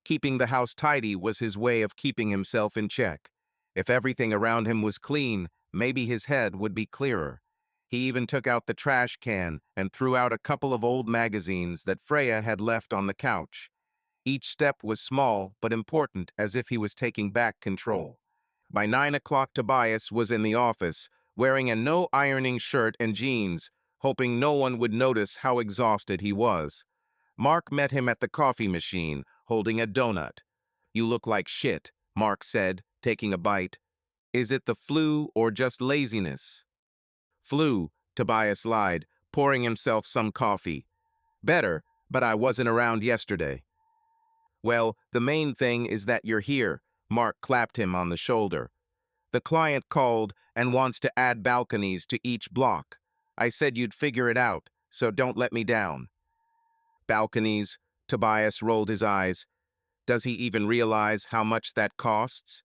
Keeping the house tidy was his way of keeping himself in check. If everything around him was clean, maybe his head would be clearer. He even took out the trash can and threw out a couple of old magazines that Freya had left on the couch. Each step was small but important, as if he was taking back control. By 9 o'clock, Tobias was in the office, wearing a no-ironing shirt and jeans, hoping no one would notice how exhausted he was. Mark met him at the coffee machine, holding a donut. "You look like shit," Mark said, taking a bite. "Is it the flu or just laziness?" "Flu," Tobias lied, pouring himself some coffee. "Better, but I wasn't around yesterday." "Well, the main thing is that you're here," Mark clapped him on the shoulder. "The client called and wants to add balconies to each block. I said you'd figure it out, so don't let me down." "Balconies," Tobias rolled his eyes. "Does he even realize how much that costs?"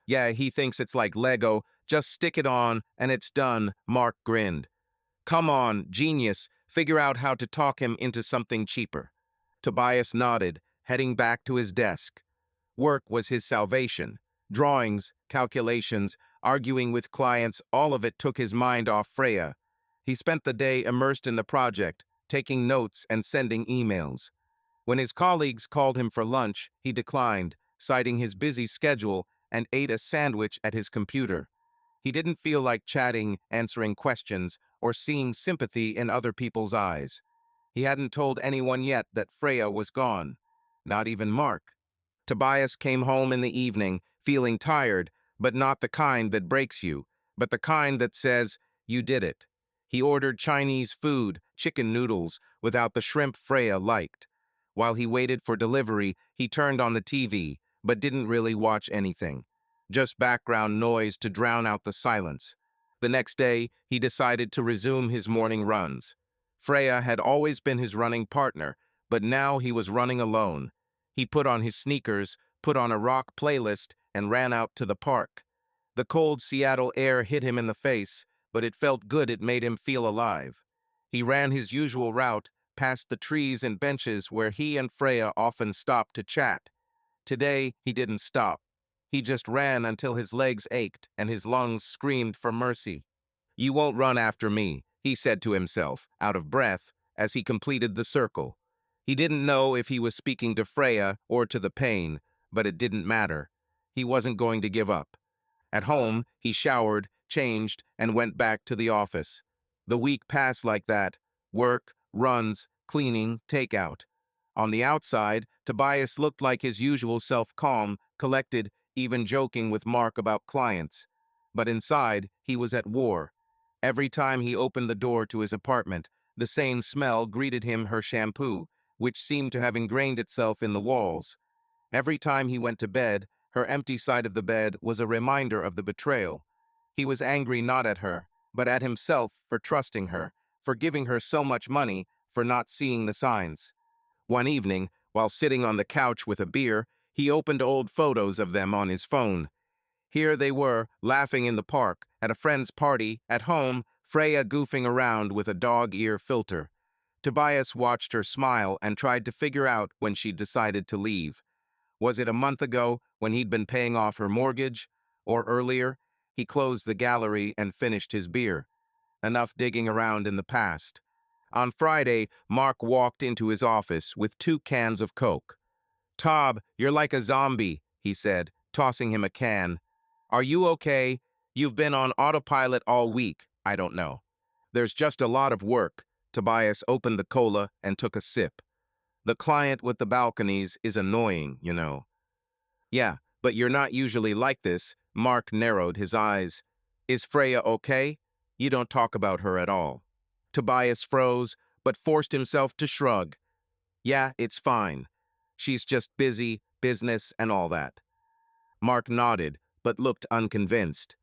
"Yeah, he thinks it's like Lego. Just stick it on and it's done," Mark grinned. "Come on, genius, figure out how to talk him into something cheaper." Tobias nodded, heading back to his desk. Work was his salvation. Drawings, calculations, arguing with clients, all of it took his mind off Freya. He spent the day immersed in the project, taking notes and sending emails. When his colleagues called him for lunch, he declined, citing his busy schedule, and ate a sandwich at his computer. He didn't feel like chatting, answering questions, or seeing sympathy in other people's eyes. He hadn't told anyone yet that Freya was gone. Not even Mark. Tobias came home in the evening, feeling tired, but not the kind that breaks you, but the kind that says, "You did it." He ordered Chinese food, chicken noodles, without the shrimp Freya liked. While he waited for delivery, he turned on the TV, but didn't really watch anything. Just background noise to drown out the silence. The next day, he decided to resume his morning runs. Freya had always been his running partner, but now he was running alone. He put on his sneakers, put on a rock playlist, and ran out to the park. The cold Seattle air hit him in the face, but it felt good. It made him feel alive. He ran his usual route, past the trees and benches where he and Freya often stopped to chat. Today, he didn't stop. He just ran until his legs ached and his lungs screamed for mercy. "You won't run after me," he said to himself, out of breath, as he completed the circle. He didn't know if he was speaking to Freya or to the pain, but it didn't matter. He wasn't going to give up. At home, he showered, changed, and went back to the office. The week passed like that. Work, runs, cleaning, takeout. On the outside, Tobias looked like his usual self, calm, collected, even joking with Mark about clients. But inside, he was at war. Every time he opened the door to his apartment, the same smell greeted him, her shampoo, which seemed to have ingrained itself in the walls. Every time he went to bed, her empty side of the bed was a reminder of the betrayal. He was angry not at her, but at himself for trusting her, for giving her so much money, for not seeing the signs. One evening, while sitting on the couch with a beer, he opened old photos of them on his phone. Here they were, laughing in the park, at a friend's party, at home, Freya goofing around with a dog-ear filter. Tobias watched her smile and tried to figure out when she'd decided to leave. Was it a month ago, when he'd been paying off her mortgage? Or earlier? He closed the gallery and finished his beer. Enough digging around in the past. On Friday, Mark walked into his office with 2 cans of Coke. "Tob, you're like a zombie," he said, tossing him a can. "Are you okay? You've been on autopilot all week." "I don't know. There's just a lot of work." Tobias opened the cola and took a sip. "The client with the balconies is annoying, you know." "Yeah, but you're not usually like this." Mark narrowed his eyes. "Is Freya okay? You don't talk about her at all." Tobias froze, but forced himself to shrug. Yeah, it's fine. She's just busy, business, and all that. Mark nodded, but looked unconvinced.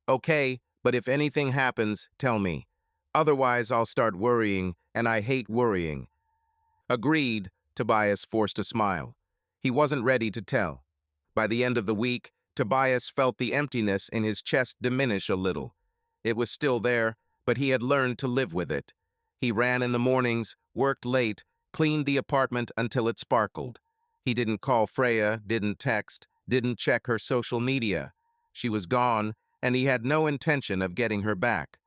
Okay, but if anything happens, tell me. Otherwise, I'll start worrying, and I hate worrying. Agreed, Tobias forced a smile. He wasn't ready to tell. By the end of the week, Tobias felt the emptiness in his chest diminish a little. It was still there, but he had learned to live with it. He ran in the mornings, worked late, cleaned the apartment until it sparkled. He didn't call Freya, didn't text, didn't check her social media. She was gone, and he had no intention of getting her back.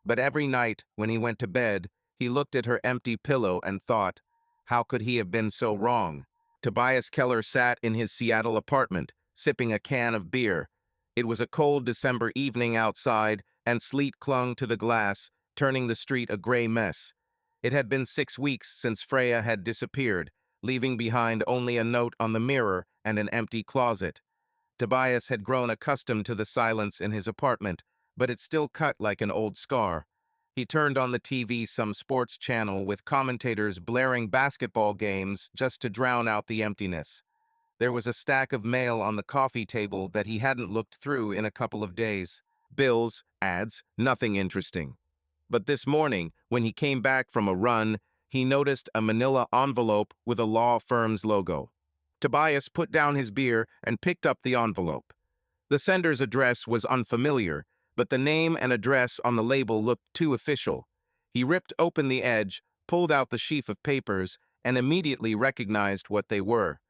But every night, when he went to bed, he looked at her empty pillow and thought, how could he have been so wrong? Tobias Keller sat in his Seattle apartment, sipping a can of beer. It was a cold December evening outside, and sleet clung to the glass, turning the street a gray mess. It had been 6 weeks since Freya had disappeared, leaving behind only a note on the mirror and an empty closet. Tobias had grown accustomed to the silence in his apartment, but it still cut like an old scar. He turned on the TV some sports channel with commentators blaring basketball games just to drown out the emptiness. There was a stack of mail on the coffee table that he hadn't looked through in a couple of days. Bills, ads, nothing interesting. But this morning, when he came back from a run, he noticed a manila envelope with a law firm's logo. Tobias put down his beer and picked up the envelope. The sender's address was unfamiliar, but the name and address on the label looked too official. He ripped open the edge, pulled out the sheaf of papers, and immediately recognized what they were.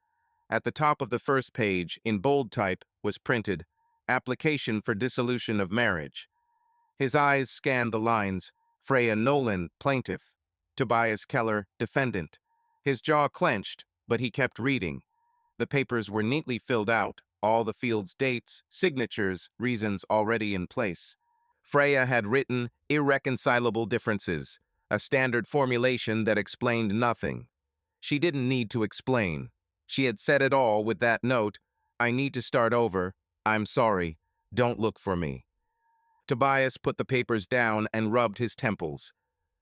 At the top of the first page, in bold type, was printed, "Application for dissolution of marriage." His eyes scanned the lines, Freya Nolan, plaintiff, Tobias Keller, defendant. His jaw clenched, but he kept reading. The papers were neatly filled out, all the field's dates, signatures, reasons already in place. Freya had written irreconcilable differences, a standard formulation that explained nothing. She didn't need to explain. She had said it all with that note, "I need to start over. I'm sorry. Don't look for me." Tobias put the papers down and rubbed his temples.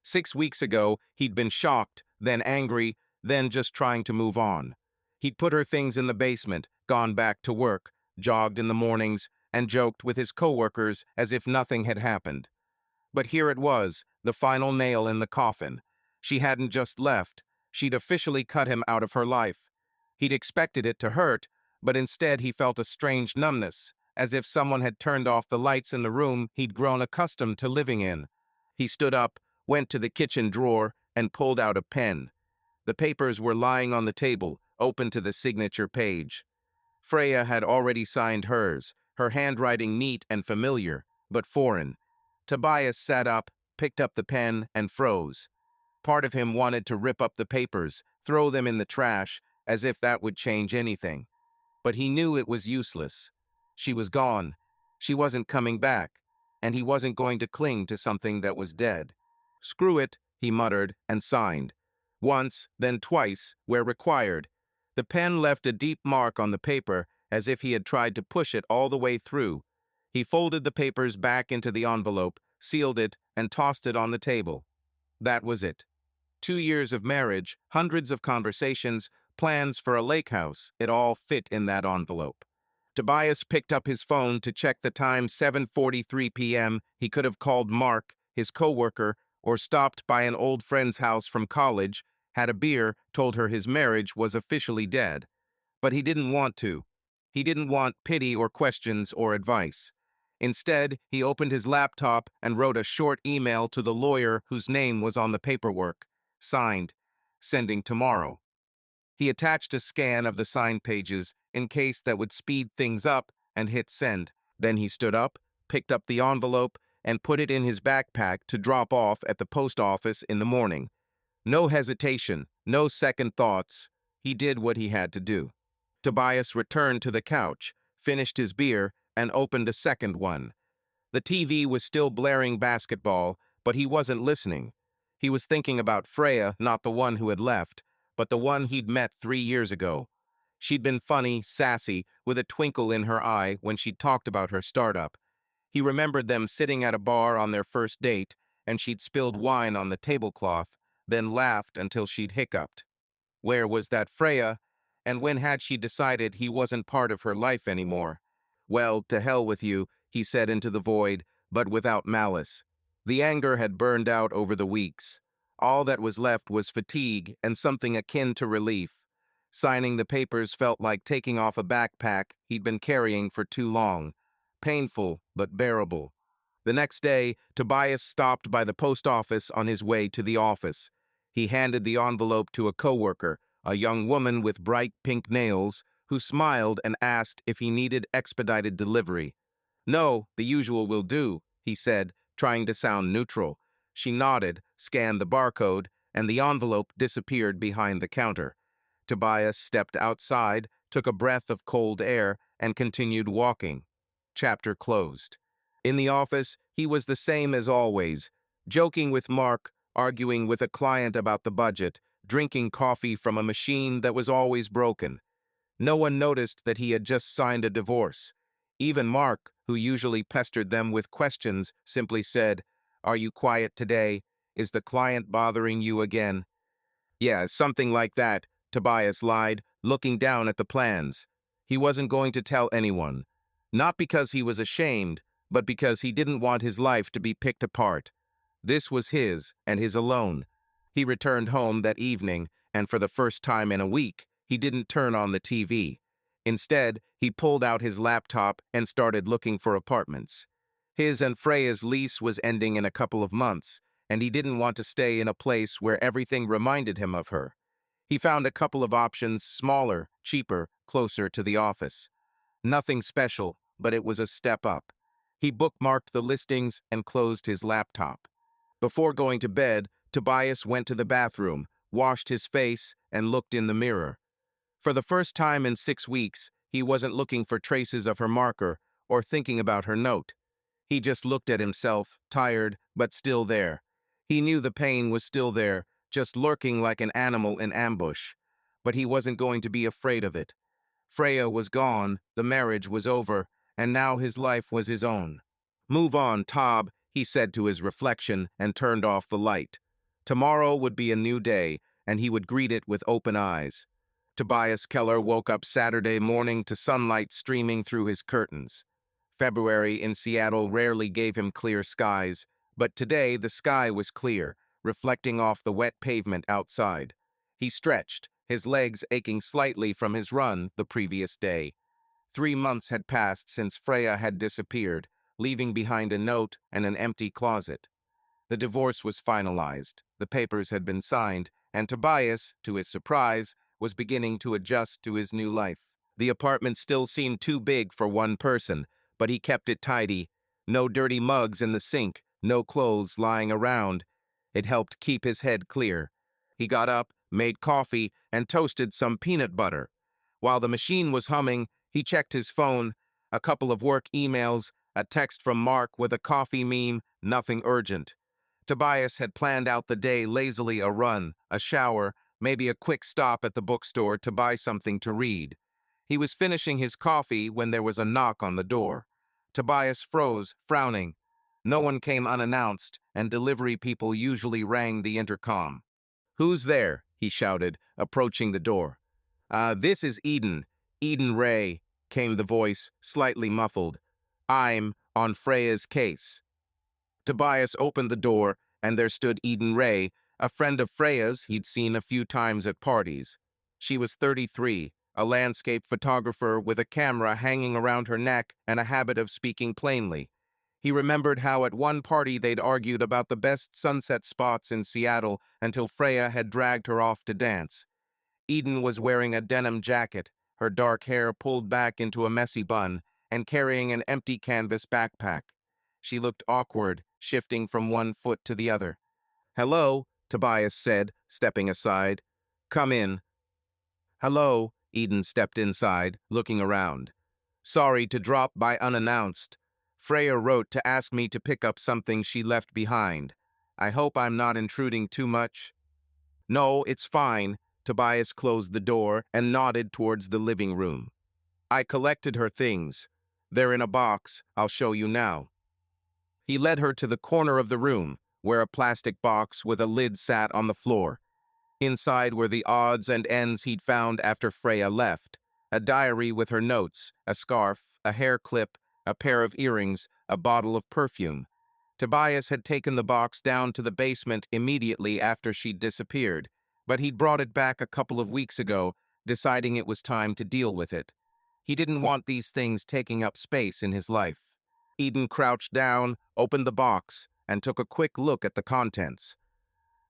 6 weeks ago, he'd been shocked, then angry, then just trying to move on. He'd put her things in the basement, gone back to work, jogged in the mornings, and joked with his coworkers as if nothing had happened. But here it was, the final nail in the coffin. She hadn't just left. She'd officially cut him out of her life. He'd expected it to hurt, but instead he felt a strange numbness, as if someone had turned off the lights in the room he'd grown accustomed to living in. He stood up, went to the kitchen drawer, and pulled out a pen. The papers were lying on the table, open to the signature page. Freya had already signed hers, her handwriting neat and familiar, but foreign. Tobias sat up, picked up the pen, and froze. Part of him wanted to rip up the papers, throw them in the trash, as if that would change anything. But he knew it was useless. She was gone. She wasn't coming back, and he wasn't going to cling to something that was dead. "Screw it," he muttered, and signed. Once, then twice, where required. The pen left a deep mark on the paper, as if he had tried to push it all the way through. He folded the papers back into the envelope, sealed it, and tossed it on the table. That was it. 2 years of marriage, hundreds of conversations, plans for a lake house, it all fit in that envelope. Tobias picked up his phone to check the time, 7:43 p.m. He could have called Mark, his coworker, or stopped by an old friend's house from college, had a beer, told her his marriage was officially dead. But he didn't want to. He didn't want pity or questions or advice. Instead, he opened his laptop and wrote a short email to the lawyer whose name was on the paperwork. Signed, "Sending tomorrow." He attached a scan of the signed pages in case that would speed things up and hit send. Then he stood up, picked up the envelope, and put it in his backpack to drop off at the post office in the morning. No hesitation, no second thoughts. He did what he had to do. Tobias returned to the couch, finished his beer, and opened a second one. The TV was still blaring basketball, but he wasn't listening. He was thinking about Freya, not the one who had left, but the one he'd met 3 years ago. She'd been funny, sassy, with a twinkle in her eye when she'd talked about her startup. He remembered them sitting at a bar on their first date, and she'd spilled wine on the tablecloth, then laughed until she'd hiccuped. Where was that Freya? And when had she decided he wasn't part of her life anymore? Well, to hell with you, he said into the void, but without malice. The anger had burned out over the weeks. All that was left was fatigue and something akin to relief. Signing the papers felt like taking off a backpack he'd been carrying for too long. Painful, but bearable. The next day, Tobias stopped by the post office on his way to the office. He handed the envelope to a coworker, a young woman with bright pink nails, who smiled and asked if he needed expedited delivery. No, the usual will do, he said, trying to sound neutral. She nodded, scanned the barcode, and the envelope disappeared behind the counter. Tobias stepped outside, took a breath of cold air, and continued walking. Chapter closed. In the office, he was the same as always, joking with Mark, arguing with a client about the budget, drinking coffee from a machine that was always broken. No one noticed that he had just signed a divorce. Even Mark, who usually pestered them with questions, simply said, "Are you quiet today? Is the client bothering you again?" "Yeah, something like that," Tobias lied, looking down at the plans. He wasn't going to tell anyone. Not because he was ashamed, but because he didn't want his life to be picked apart. This was his, and his alone. He returned home that evening, and for the first time in a week, he didn't turn on the TV. Instead, he pulled out his laptop and started looking for apartments. His and Freya's lease was ending in a couple of months, and he didn't want to stay in a place where everything reminded him of her. He found a couple of options, smaller, cheaper, closer to the office. Nothing special, but it was a step up. He bookmarked the listings and closed his laptop. Before going to bed, Tobias went to the bathroom, washed his face, and looked in the mirror. For the first time in 6 weeks, he wasn't looking for traces of her marker or thinking about her note. He just looked at himself, tired, but still there. He knew the pain was still there, just lurking like an animal in ambush. But he wasn't going to be afraid of it. Freya was gone, the marriage was over, and now his life was his own. "Move on, Tob," he said to his reflection and turned off the light. Tomorrow would be a new day, and he would greet it with open eyes. Tobias Keller woke up Saturday morning to sunlight streaming through his curtains. February in Seattle rarely gave him clear skies, but today the sky was clear, reflecting off the wet pavement outside. He stretched, his legs aching slightly from his run the previous day. 3 months had passed since Freya had disappeared, leaving behind a note and an empty closet. The divorce was finalized, the papers had been signed, and Tobias, to his surprise, was beginning to adjust to his new life. The apartment still seemed too big for one person, but he kept it tidy. No dirty mugs in the sink, no clothes lying around. It helped keep his head clear. He got up, made coffee, and toasted some peanut butter. While the machine was humming, he checked his phone, a couple of work emails, a text from Mark with a coffee meme, nothing urgent. Tobias had planned out the day lazily, a run, a shower, maybe a quick stop at the bookstore to buy something to read. He was finishing his coffee when there was a knock on the door. Tobias froze, frowning. No one came unannounced, and delivery people usually rang the intercom. "Who's there?" he shouted, approaching the door. This is Eden. Eden Ray," came the voice, slightly muffled. "I'm on Freya's case." Tobias opened the door, and there stood Eden Ray, a friend of Freya's he'd seen a few times at parties. She was 33, a landscape photographer with a camera hanging around her neck and a habit of speaking plainly. He remembered how at one party they'd argued about the best sunset spots in Seattle until Freya had dragged her off to dance. Eden was wearing a denim jacket, her dark hair pulled back into a messy bun, and carrying an empty canvas backpack. She looked awkward, shifting from one foot to the other. "Hello," Tobias said, stepping aside. "Come in." "Hello," Eden stepped inside, looking around. "Sorry to drop by unannounced. Freya wrote to ask me to pick up something she left behind. I hope I'm not intruding too much." "No, it's fine." Tobias closed the door and nodded towards the living room. "I collected her things. They're in a box. I'll show you now." He led her to the corner of the room, where a plastic box with a lid sat on the floor. Inside were the odds and ends he'd found after Freya left. A diary with her notes, a scarf, a hair clip, a pair of earrings, a bottle of perfume. Tobias had taken the box down to the basement immediately after she'd disappeared, but he'd brought it back a couple of weeks ago, deciding it was time to deal with it. He didn't want these things taking up space in his life. Eden crouched down, opened the box, and took a quick look at the contents.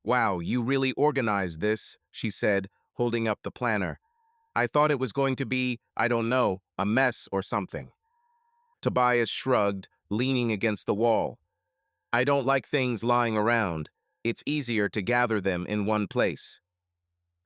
"Wow, you really organized this," she said, holding up the planner. "I thought it was going to be, I don't know, a mess or something." Tobias shrugged, leaning against the wall. "I don't like things lying around. It's easier to gather them in one place."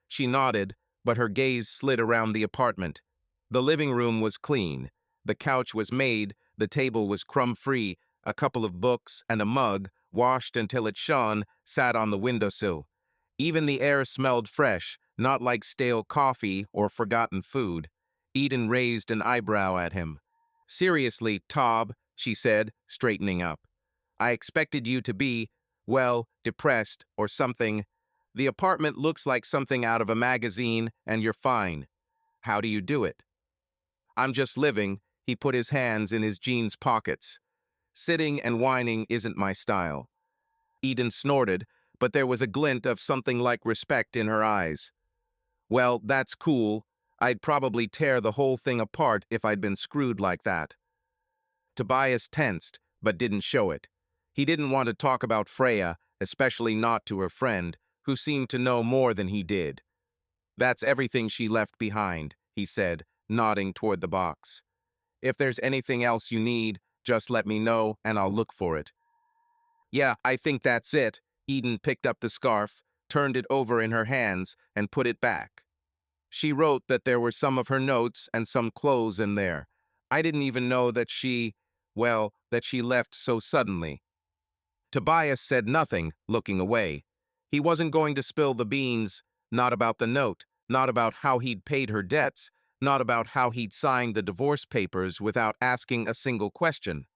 She nodded, but her gaze slid around the apartment. The living room was clean. The couch was made, the table was crumb-free, a couple of books and a mug, washed until it shone, sat on the windowsill. Even the air smelled fresh, not like stale coffee or forgotten food. Eden raised an eyebrow at him. "Seriously, Tob," she said, straightening up. "I expected you to be, well, depressed or something. The apartment looks like something out of a magazine, and you're fine. How do you do it?" "I'm just living." He put his hands in his jeans pockets. "Sitting and whining isn't my style." Eden snorted, but there was a glint of something like respect in her eyes. "Well, that's cool. I'd probably tear the whole thing apart if I'd been screwed like that." Tobias tensed, but didn't show it. He didn't want to talk about Freya, especially not to her friend, who seemed to know more than he did. "That's everything she left behind," he said, nodding toward the box. "If there's anything else you need, just let me know and I'll look for it." "Yeah, I think that's it." Eden picked up the scarf, turned it over in her hands, and put it back. She wrote that there were some of her notes and some clothes in there. "I didn't even know that that she left so suddenly." Tobias said nothing, looking away. He wasn't going to spill the beans, not about the note, not about how he'd paid her debts, not about how he'd signed the divorce papers without asking a single question.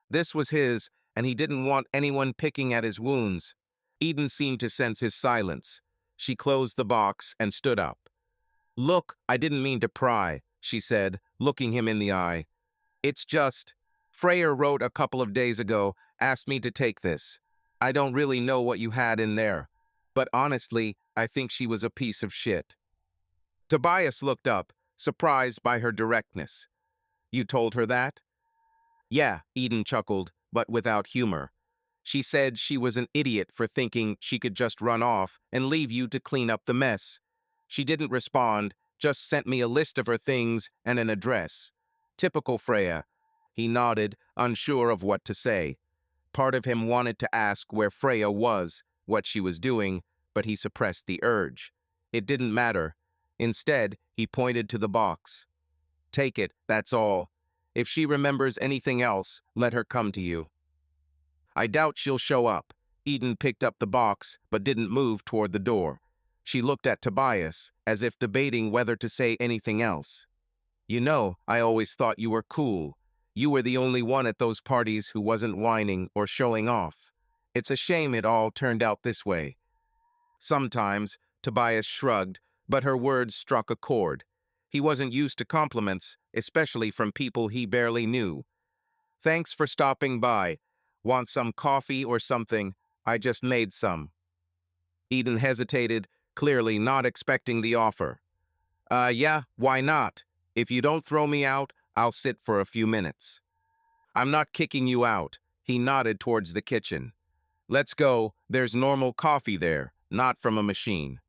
This was his, and he didn't want anyone picking at his wounds. Eden seemed to sense his silence. She closed the box and stood up. "Look, I didn't mean to pry," she said, looking him in the eye. "It's just, Freya wrote a couple of days ago, asked me to take this. I don't really know what you had in there, but honestly, I think she was a piece of shit." Tobias looked up, surprised by her directness. "You told her that?" "Yeah," Eden chuckled, but without humor. "She said she was an idiot for thinking she could just run off and leave you to clean up the mess. She didn't respond, just sent me a list of her things and an address. Typical Freya." He nodded, unsure of what to say. Part of him wanted to ask where Freya was, what she was doing, but he suppressed the urge. It didn't matter. Instead, he pointed to the box. "Take it, that's all. If she remembers anything else, let her come to you." "I doubt she'll show up." Eden picked up the box, but didn't move toward the door. She looked at Tobias, as if debating whether to say anything else. "You know, I always thought you were cool. You were the only one at those parties who wasn't whining or showing off. It's a shame it all turned out this way." "Sometimes," Tobias shrugged, but her words struck a chord. He wasn't used to compliments, especially from people he barely knew. "Thanks for stopping by. Want some coffee or something? I just made some." Eden hesitated, clearly not expecting the offer. Yeah, why not? If you don't throw me out, I'll sit for a few minutes." "I'm not kicking you out." He nodded towards the kitchen. "Let's go. There's normal coffee there, not from a machine."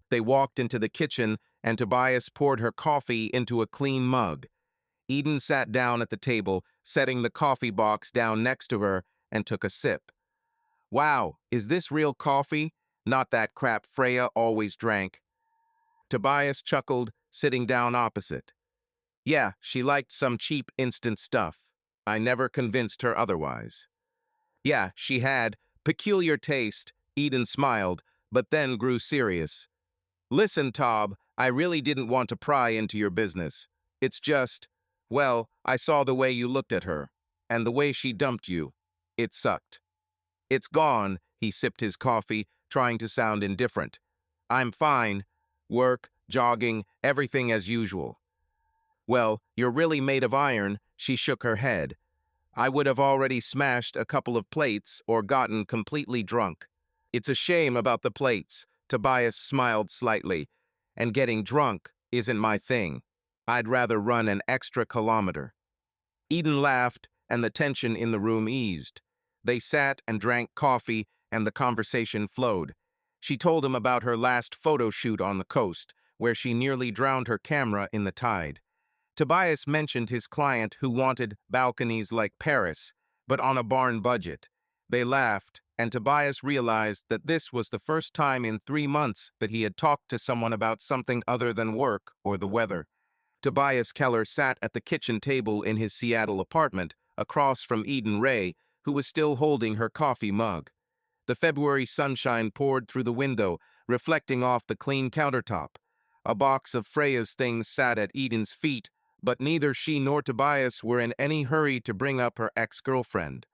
They walked into the kitchen, and Tobias poured her coffee into a clean mug. Eden sat down at the table, setting the coffee box down next to her, and took a sip. "Wow, is this real coffee? Not that crap Freya always drank." Tobias chuckled, sitting down opposite. "Yeah, she liked some cheap instant stuff. I never convinced her otherwise." "Yeah, she had. Peculiar taste." Eden smiled, but then grew serious. "Listen, Tob, I really didn't want to pry into your business. It's just, well, I saw the way you looked at her, and the way she dumped you. It sucked." It's gone. He sipped his coffee, trying to sound indifferent. I'm fine. Work, jogging, everything as usual. Well, you're really made of iron. She shook her head. I would have already smashed a couple of plates or gotten completely drunk. It's a shame about the plates. Tobias smiled slightly. And getting drunk isn't my thing. I'd rather run an extra kilometer. Eden laughed, and the tension in the room eased. They sat and drank coffee, and the conversation flowed. She told him about her last photo shoot on the coast, where she nearly drowned her camera in the tide. Tobias mentioned his client who wanted balconies like Paris, but on a barn budget. They laughed, and Tobias realized that this was the first time in 3 months that he had talked to someone about something other than work or the weather. Tobias Keller sat at the kitchen table in his Seattle apartment, across from Eden Ray, who was still holding her coffee mug. The February sunshine poured through the window, reflecting off the clean countertop. A box of Freya's things sat at Eden's feet, but neither she nor Tobias were in any hurry to bring up her ex-girlfriend.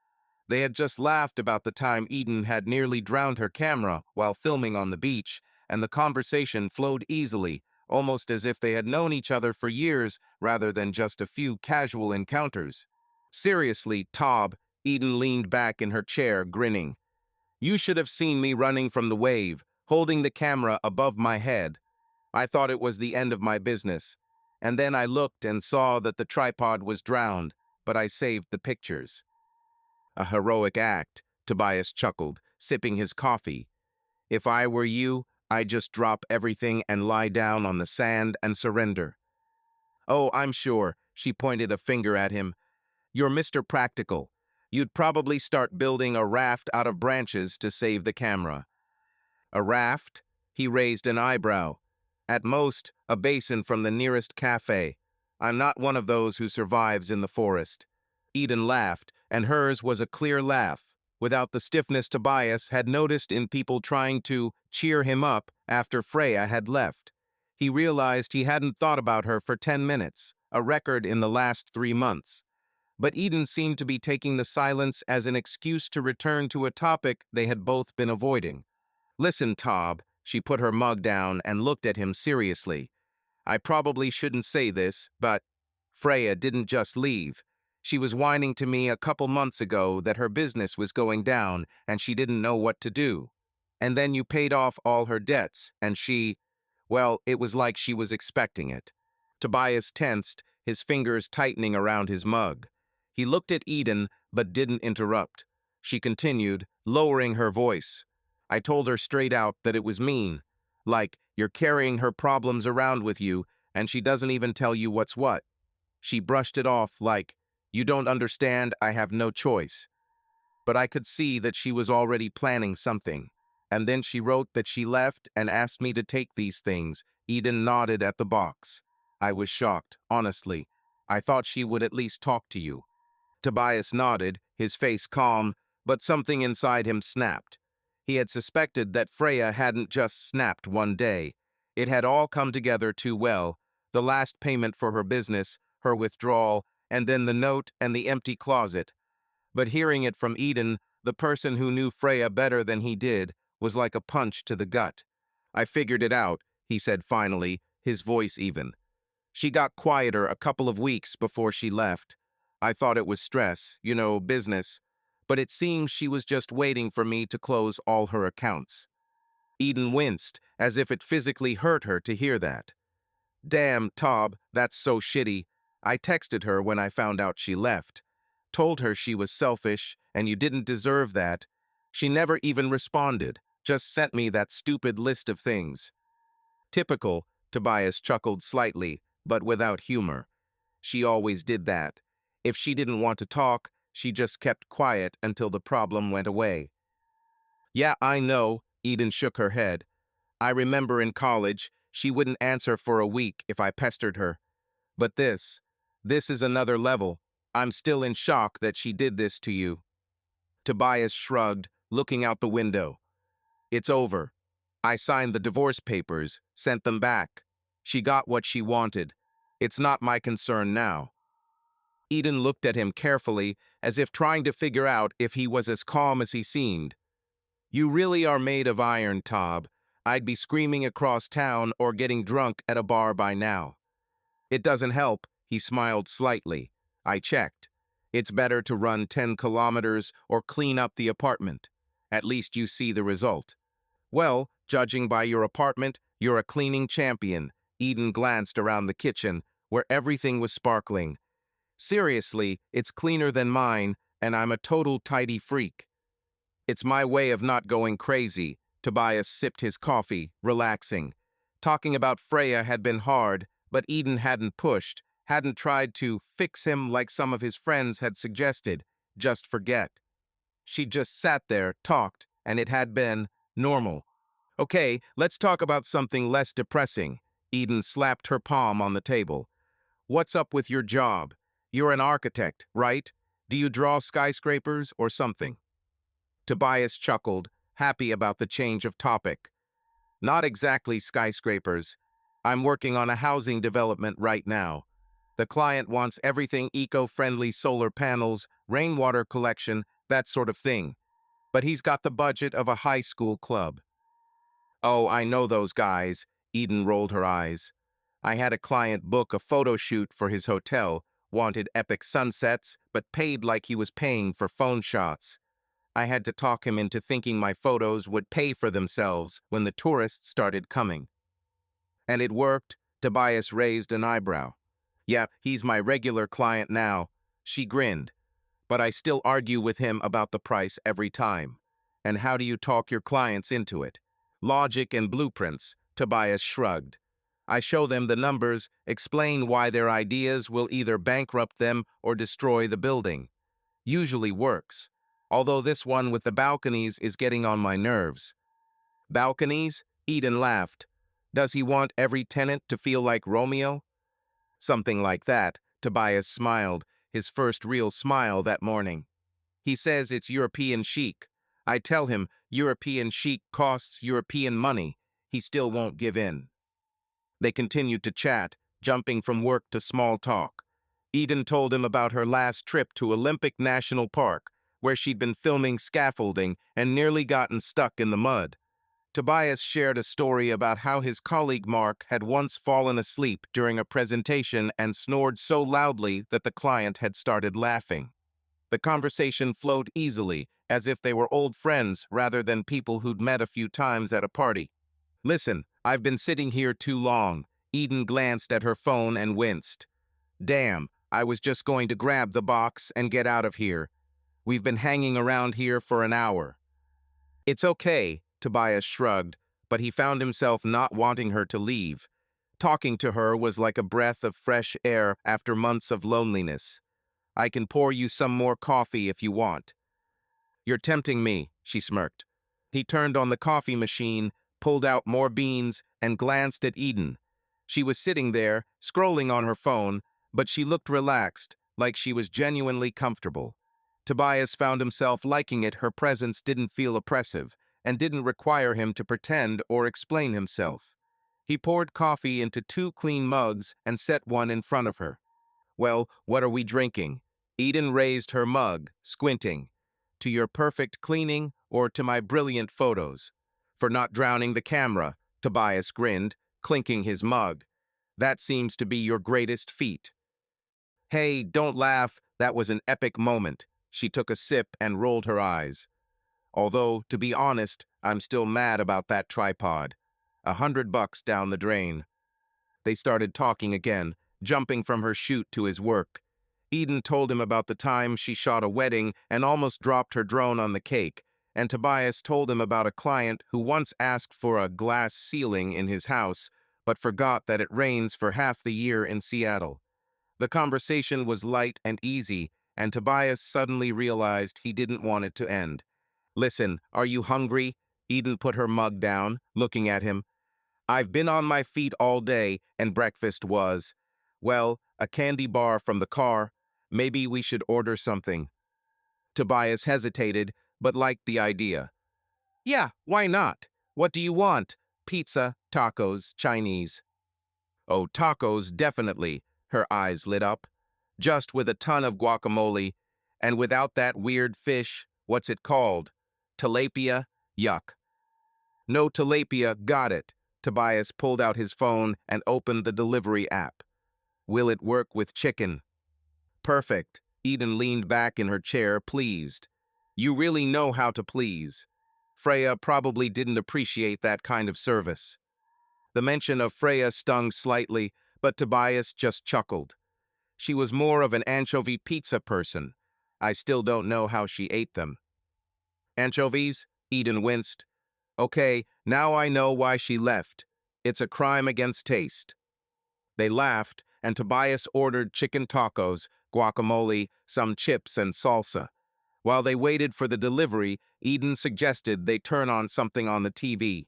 They had just laughed about the time Eden had nearly drowned her camera while filming on the beach, and the conversation flowed easily, almost as if they had known each other for years rather than just a few casual encounters. Seriously, Tob, Eden leaned back in her chair, grinning. You should have seen me running from the wave, holding the camera above my head. I thought it was the end of my business. And then I looked and saw that the tripod was drowned, but I saved the pictures. A heroic act, Tobias chuckled, sipping his coffee. If I were you, I'd just drop everything and lie down on the sand and surrender. Oh, I'm sure, she pointed a finger at him. You're Mr. Practical. You'd probably start building a raft out of branches to save the camera. A raft? He raised an eyebrow. At most, a basin from the nearest cafe. I'm not one of those who survives in the forest. Eden laughed, and hers was a clear laugh, without the stiffness Tobias had noticed in people trying to cheer him up after Freya had left. He realized he hadn't thought about her for 10 minutes, a record in the last 3 months. But Eden seemed to be taking the silence as an excuse to return to a topic they had both been avoiding. Listen, Tob, she put her mug down and looked at him seriously. I probably shouldn't say this, but Freya didn't just leave. She was whining to me a couple months ago that her business was going down and she didn't know what to do. And then you paid off all her debts, and well, it was like she was expecting it. Tobias tensed, his fingers tightening around his mug. He looked at Eden, but didn't interrupt. She continued, lowering her voice. I told her straight out that it was mean. Like, you're carrying her problems around with you, and she doesn't even tell you what's what. She brushed it off like, you don't understand, I have no choice. But I could see that she was already planning something. And then she wrote that she left and asked me to take these things. Eden nodded at the box. I was shocked, honestly. I thought she would at least talk to you. Tobias nodded, his face calm, but something inside him snapped. He had suspected that Freya hadn't just snapped one day. It had all come together too well. The last payment for her business, her withdrawal, and then the note and the empty closet. But hearing it from Eden, the person who knew Freya better than he did, was like a punch to the gut. I figured it out, he said finally, his voice even. She got quieter a couple of weeks before she left. I thought it was stress, business. But it seems she was just waiting for me to close all her accounts. Eden winced, as if it physically hurt her to hear that. Damn, Tob, that's so shitty. I texted her when I found out she left. Told her she was selfish, and you didn't deserve that. She never even responded, just sent me that stupid list of things. Typical, Tobias chuckled slightly, but without humor. She always did that. If she didn't want to talk, she just kept quiet until the problem went away. Yeah, I know, Eden shook her head. I remember in college, she wouldn't answer for a week if I pestered her. But this is another level. I'm still in shock that she did this to you. Tobias shrugged, looking out the window. It's over. I signed the divorce papers, sent them back. She got what she wanted. It's not my concern now. Eden looked at him carefully, as if trying to figure out if he was as calm as he seemed. You really are made of iron, Tob. I'd be screaming across town or getting drunk at a bar by now. It doesn't help, he smiled slightly. I checked. It's better to run 10 kilometers or clean up the apartment. At least you see the result. Well, judging by your apartment, you're a cleaning champion. Eden glanced around the kitchen, where everything was sparkling. Seriously, it's cleaner than mine, and I'm a total tidy freak. It's my way of not going crazy. Tobias sipped his coffee, relaxing. Talking about Freya had been hard, but Eden hadn't pushed, hadn't tried to fix him like some of his friends had suggested. Just forget. She just sat there, talked, and it had been normal. Okay, let's talk about something less depressing. Eden slapped her palm on the table. What's up with your job? You're an architect, right? Do you draw skyscrapers or something? Tobias chuckled, happy about the change of topic. Not exactly skyscrapers. I'm working on a housing development right now. The client wants everything eco-friendly, solar panels, rainwater collection, that sort of thing. But he's got the budget of a high school club. Oh, I know those guys. Eden rolled her eyes. I had a client book a photo shoot for his hotel, wanted epic sunsets, but paid like he was paying for phone shots. I had to talk him into thinking my photos would pay for themselves when the tourists started coming. And it worked. Tobias raised an eyebrow. Yeah, he's my regular client now. She grinned. But I still argue with him about the price every time. And how do you talk your clients into it? Logic and blueprints, Tobias shrugged. I show them the numbers, explain why their ideas will either bankrupt them or destroy the building. Usually works. Although this one with the balconies is getting on my nerves. Balconies? Eden laughed. Does he want every tenant to feel like Romeo? Something like that, Tobias smiled, his first real smile that morning. He says it's European chic. I tell him European chic costs European money. He still won't give in. They continued to chat, jumping from work to small talk. Eden told him about her last trip to Olympic National Park, where she'd been filming scaffolding and nearly gotten stuck in the mud. Tobias shared a story about how his colleague Mark had once fallen asleep during a presentation and snored so loudly that the client had started laughing. The conversation flowed easily, as if they were old friends rather than people who'd met a few times at a party. Listen, I've been sitting here too long. Eden glanced at her phone and winced. Damn, I was just going to grab the box and get out of here. We've been hanging around here for an hour. It's okay, Tobias shrugged, but he found himself not wanting her to leave. Talking to her was like a breath of fresh air after months of loneliness. I can pour you some more coffee if you want. You're tempting me, she smirked. He turned on the coffee machine, pulled out more beans, and glanced at Eden. She was sitting there, scrolling on her phone, but she looked relaxed, like she was genuinely comfortable. Tobias found himself liking it. Her presence didn't feel oppressive, and didn't require him to pretend or explain himself. He poured coffee into 2 clean mugs and set one in front of her. Well, what are we drinking? Eden raised her mug, squinting. To your perfect cleaning or to my brilliant photos? For not drowning the camera, Tobias grinned, clinking his mug. That seems to be your greatest feat. Hey, don't laugh, that was an epic moment. She took a sip and rolled her eyes. Although, to be honest, I'm still mad about that tripod. $100 down the drain. They started talking again, jumping from her shoot to his work. Eden told him about the time she shot a wedding and almost dropped her drone on the cake, and Tobias told him about a client who once asked for a glass ceiling in his house, but forgot that it rains for half the year in Seattle. The conversation was light and easy, and Tobias suddenly realized he didn't want it to end. Listen, are you hungry? Eden put her mug down, looking at him. I've been on my feet all day, and breakfast was, well, a candy bar from the car. Maybe we should order something. Tobias hesitated, but liked the idea. Yeah, why not? What do you want? Pizza, tacos, Chinese. Oh, tacos, definitely. Her eyes lit up. just with a ton of guacamole, and without that weird fish, what's it called? Tilapia? Yuck. No tilapia, got it. Tobias pulled out his phone and opened the delivery app. Will it work with chicken? Perfect. Eden leaned back in her chair, pleased. You really know how to please. Freya probably didn't appreciate that kind of service. The mention of Freya stung slightly, but Tobias just chuckled. She was more of an anchovy pizza person. I still don't know how she ate them. Anchovies? Eden winced. Okay, now I know why she left. It's a crime against taste. They laughed, and Tobias ordered chicken tacos, guacamole, some chips, and salsa. While they waited for the delivery, Eden suggested they turn on something on the TV.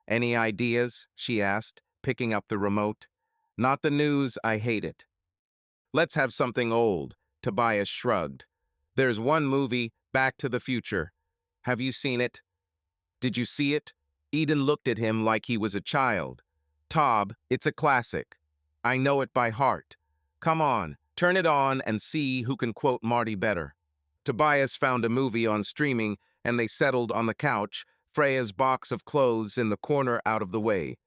Any ideas? She asked, picking up the remote. Not the news, I hate it. Let's have something old, Tobias shrugged. There's one movie, Back to the Future. Have you seen it? Did you see it? Eden looked at him like he was a child. Tob, it's a classic. I know it by heart. Come on, turn it on and see who can quote Marty better. Tobias found a movie on streaming, and they settled on the couch, Freya's box of clothes in the corner out of the way.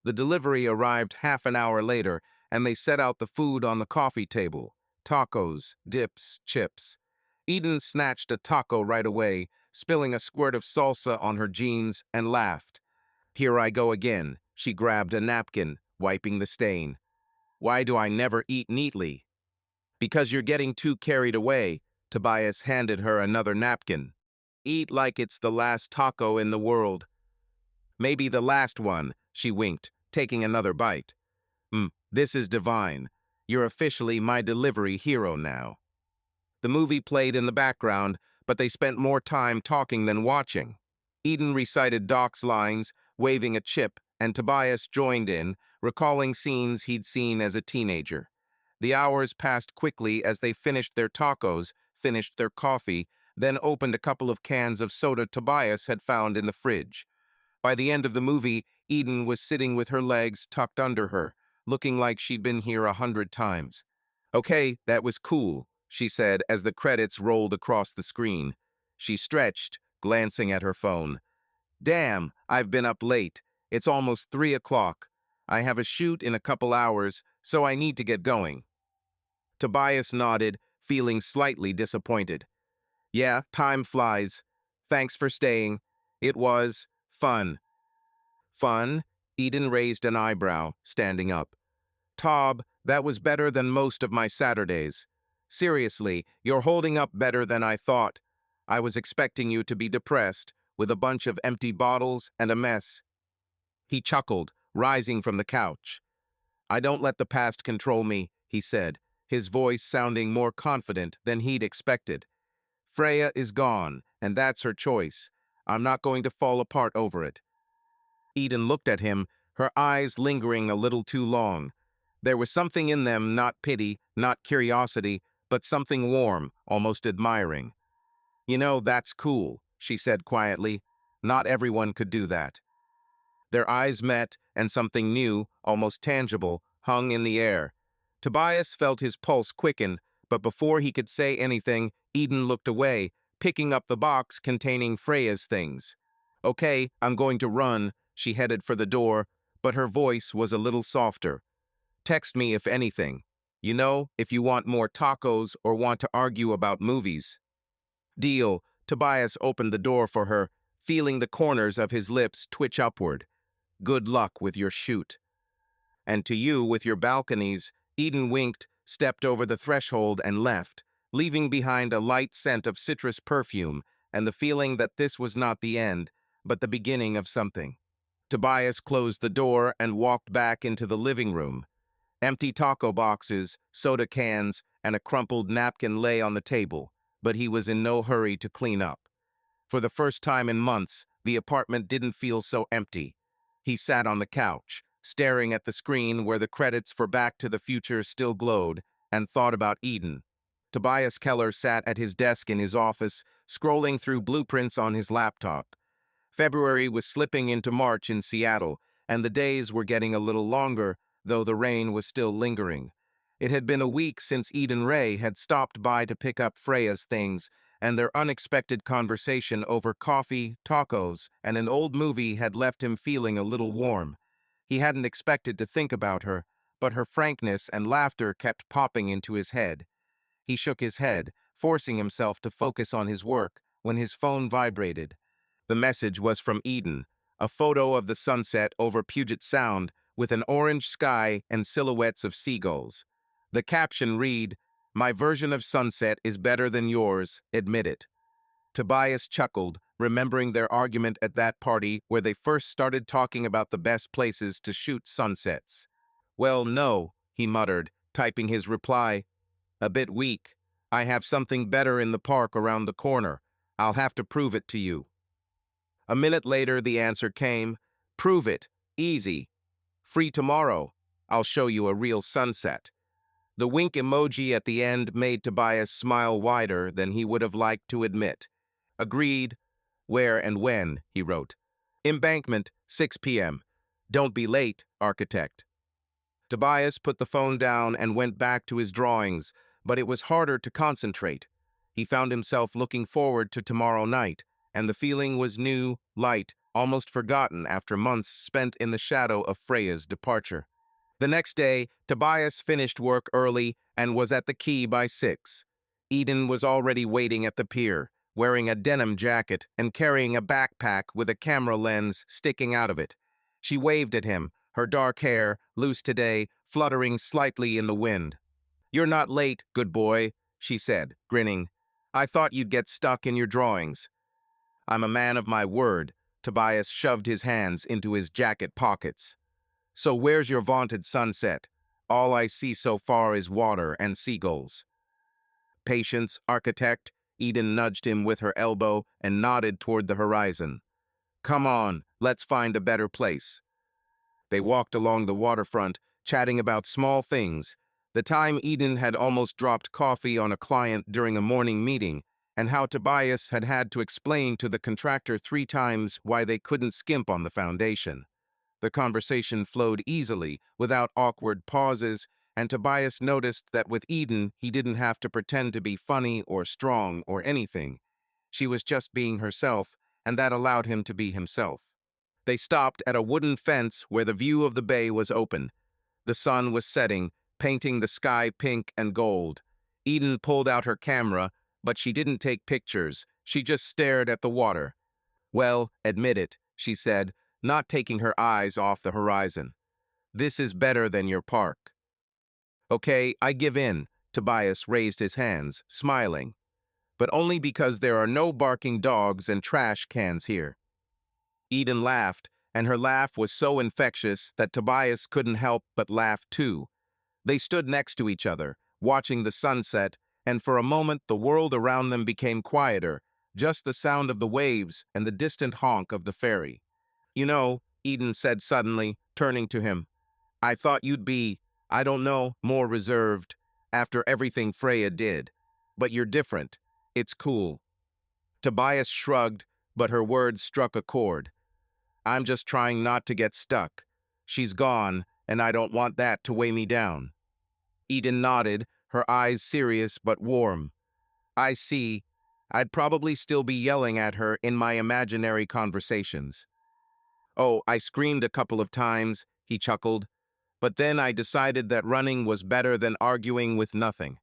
The delivery arrived half an hour later, and they set out the food on the coffee table. Tacos, dips, chips. Eden snatched a taco right away, spilling a squirt of salsa on her jeans, and laughed. Here I go again. She grabbed a napkin, wiping the stain. Why do I never eat neatly? Because you're getting too carried away. Tobias handed her another napkin. Eat like it's the last taco in the world. Maybe the last one, she winked, taking another bite. This is divine. You're officially my delivery hero now. The movie played in the background, but they spent more time talking than watching. Eden recited Doc's lines, waving a chip, and Tobias joined in, recalling scenes he'd seen as a teenager. The hours passed quickly as they finished their tacos, finished their coffee, then opened a couple of cans of soda Tobias had found in the fridge. By the end of the movie, Eden was sitting with her legs tucked under her, looking like she'd been here 100 times. Okay, that was cool, she said as the credits rolled across the screen. She stretched, glancing at her phone. Damn, I've been up late. It's almost 3 o'clock. I have a shoot in a couple hours, so I need to get going. Tobias nodded, feeling slightly disappointed. Yeah, time flies. Thanks for staying. It was fun. Fun? Eden raised an eyebrow, standing up. Tob, that was better than most of my Saturdays. Seriously, you're holding up better than I thought. I was expecting you to be depressed, with a bunch of empty bottles and a mess. He chuckled, rising from the couch. I don't let the past control me, he said, his voice sounding more confident than he'd expected. Freya is gone, and that's her choice. I'm not going to fall apart over it. Eden looked at him, her eyes lingering a little too long. There was something in them, not pity, not curiosity, but something warm, almost admiring. You know, that's cool, she said quietly. Not everyone could do that. Their eyes met, and something new, almost tangible, hung in the air. Tobias felt his pulse quicken, but before he could say anything, Eden looked away, picking up the box containing Freya's things. Okay, I'm going to run. She headed for the door, but her voice was a little softer. Text me if anything. You know, if you want more tacos or want to argue about movies. Deal. Tobias opened the door for her, feeling the corners of his lips twitch upward. Good luck with your shoot. And to you with your balconies, Eden winked, stepped over the threshold and left, leaving behind a light scent of citrus perfume and the feeling that this was not the end, but the beginning of something. Tobias closed the door and walked back into the living room. Empty taco boxes, soda cans, and a crumpled napkin lay on the table, but he was in no hurry to clean up. For the first time in months, the apartment didn't feel so empty. He sat on the couch, staring at the screen where the credits for Back to the Future still glowed, and thought about Eden. Tobias Keller sat at his desk in his office, scrolling through blueprints on his laptop. February was slipping into March in Seattle, and the days were getting a little longer, though the rain was still lingering. It had been a week since Eden Ray had stopped by to pick up Freya's things, and their unexpected conversation over coffee, tacos, and an old movie had left him feeling a little warm. He hadn't expected to think about her, but her frankness and laughter kept popping into his head. He shook his head, forcing himself to focus on his work, when his phone vibrated. The message was from Eden, a photo of the sunset over Puget Sound with an orange sky and silhouettes of seagulls. The caption read, "My version of sunset is better than yours, admit it." Tobias chuckled, remembering their argument at that party where they first started talking about the best places to shoot sunsets. "Well, no," he muttered, typing his reply. "A bit weak. I have something better in the park around the corner. I'll have to prove it to you." A minute later, the answer came. "Prove it. Easy. Free tomorrow. I'll show you a real sunset." The wink emoji at the end made Tobias smile wider than he would have liked to admit. "Agreed. Where and when," he wrote. "Embankment, 6 p.m. Don't be late, architect." Tobias put the phone down and went back to his drawings, but it was harder to concentrate. He found himself looking forward to tomorrow night, and the feeling was new, light, almost forgotten after months spent in the shadow of Freya's departure. The next day, Tobias finished work early and was at the quay by 6. Eden was already waiting at the pier, wearing a denim jacket and carrying a backpack with a camera lens sticking out of it. She waved at him, her dark hair, loose today, fluttering slightly in the wind. "You're not late, good boy," she said, grinning. "I thought you'd get stuck in your drawings." "I'm a man of my word." Tobias shoved his hands into his jacket pockets. "So where's your vaunted sunset? All I see so far is water and seagulls." "Patience, architect." Eden nudged him with her elbow and nodded toward the horizon. "Come on, let's find a better place." They walked along the waterfront, chatting about small things. The time Eden had almost dropped coffee on a client during a morning meeting, and how Tobias had had to explain to the contractor 3 times why they couldn't skimp on the foundation. The conversation flowed easily, without awkward pauses, and Tobias noticed that with Eden, he didn't have to pretend to be funny or strong or anything. She was just being herself, and that allowed him to be himself. They stopped at a wooden fence where the view of the bay was open. The sun was setting, painting the sky pink and gold. Eden pulled out her camera, but she didn't take pictures. She just stared at the water. "Well, admit it," she said, not taking her eyes off the horizon. "This is better than your park." "Okay, I give in." Tobias raised his hands, smiling. "But only because there are no barking dogs and trash cans here." Eden laughed, and her laugh was so infectious that Tobias couldn't help but laugh too. They stood next to each other, watching the sunset, and for a moment the world around them became quieter, just the sound of the waves and the distant honk of the ferry. "You know," Eden said suddenly, turning to him, "I thought you'd be, I don't know, more reserved, after everything Freya did. But you're different. It's cool." Tobias shrugged, but her words struck a chord. "I'm just trying not to get stuck. She's gone, and I don't want that to weigh me down." Eden nodded, her eyes serious but warm. "I see. I'd probably still be yelling at her in my imaginary conversations." "Oh, I screamed a couple of times," he chuckled. "But then I decided that running was better than arguing with nothing."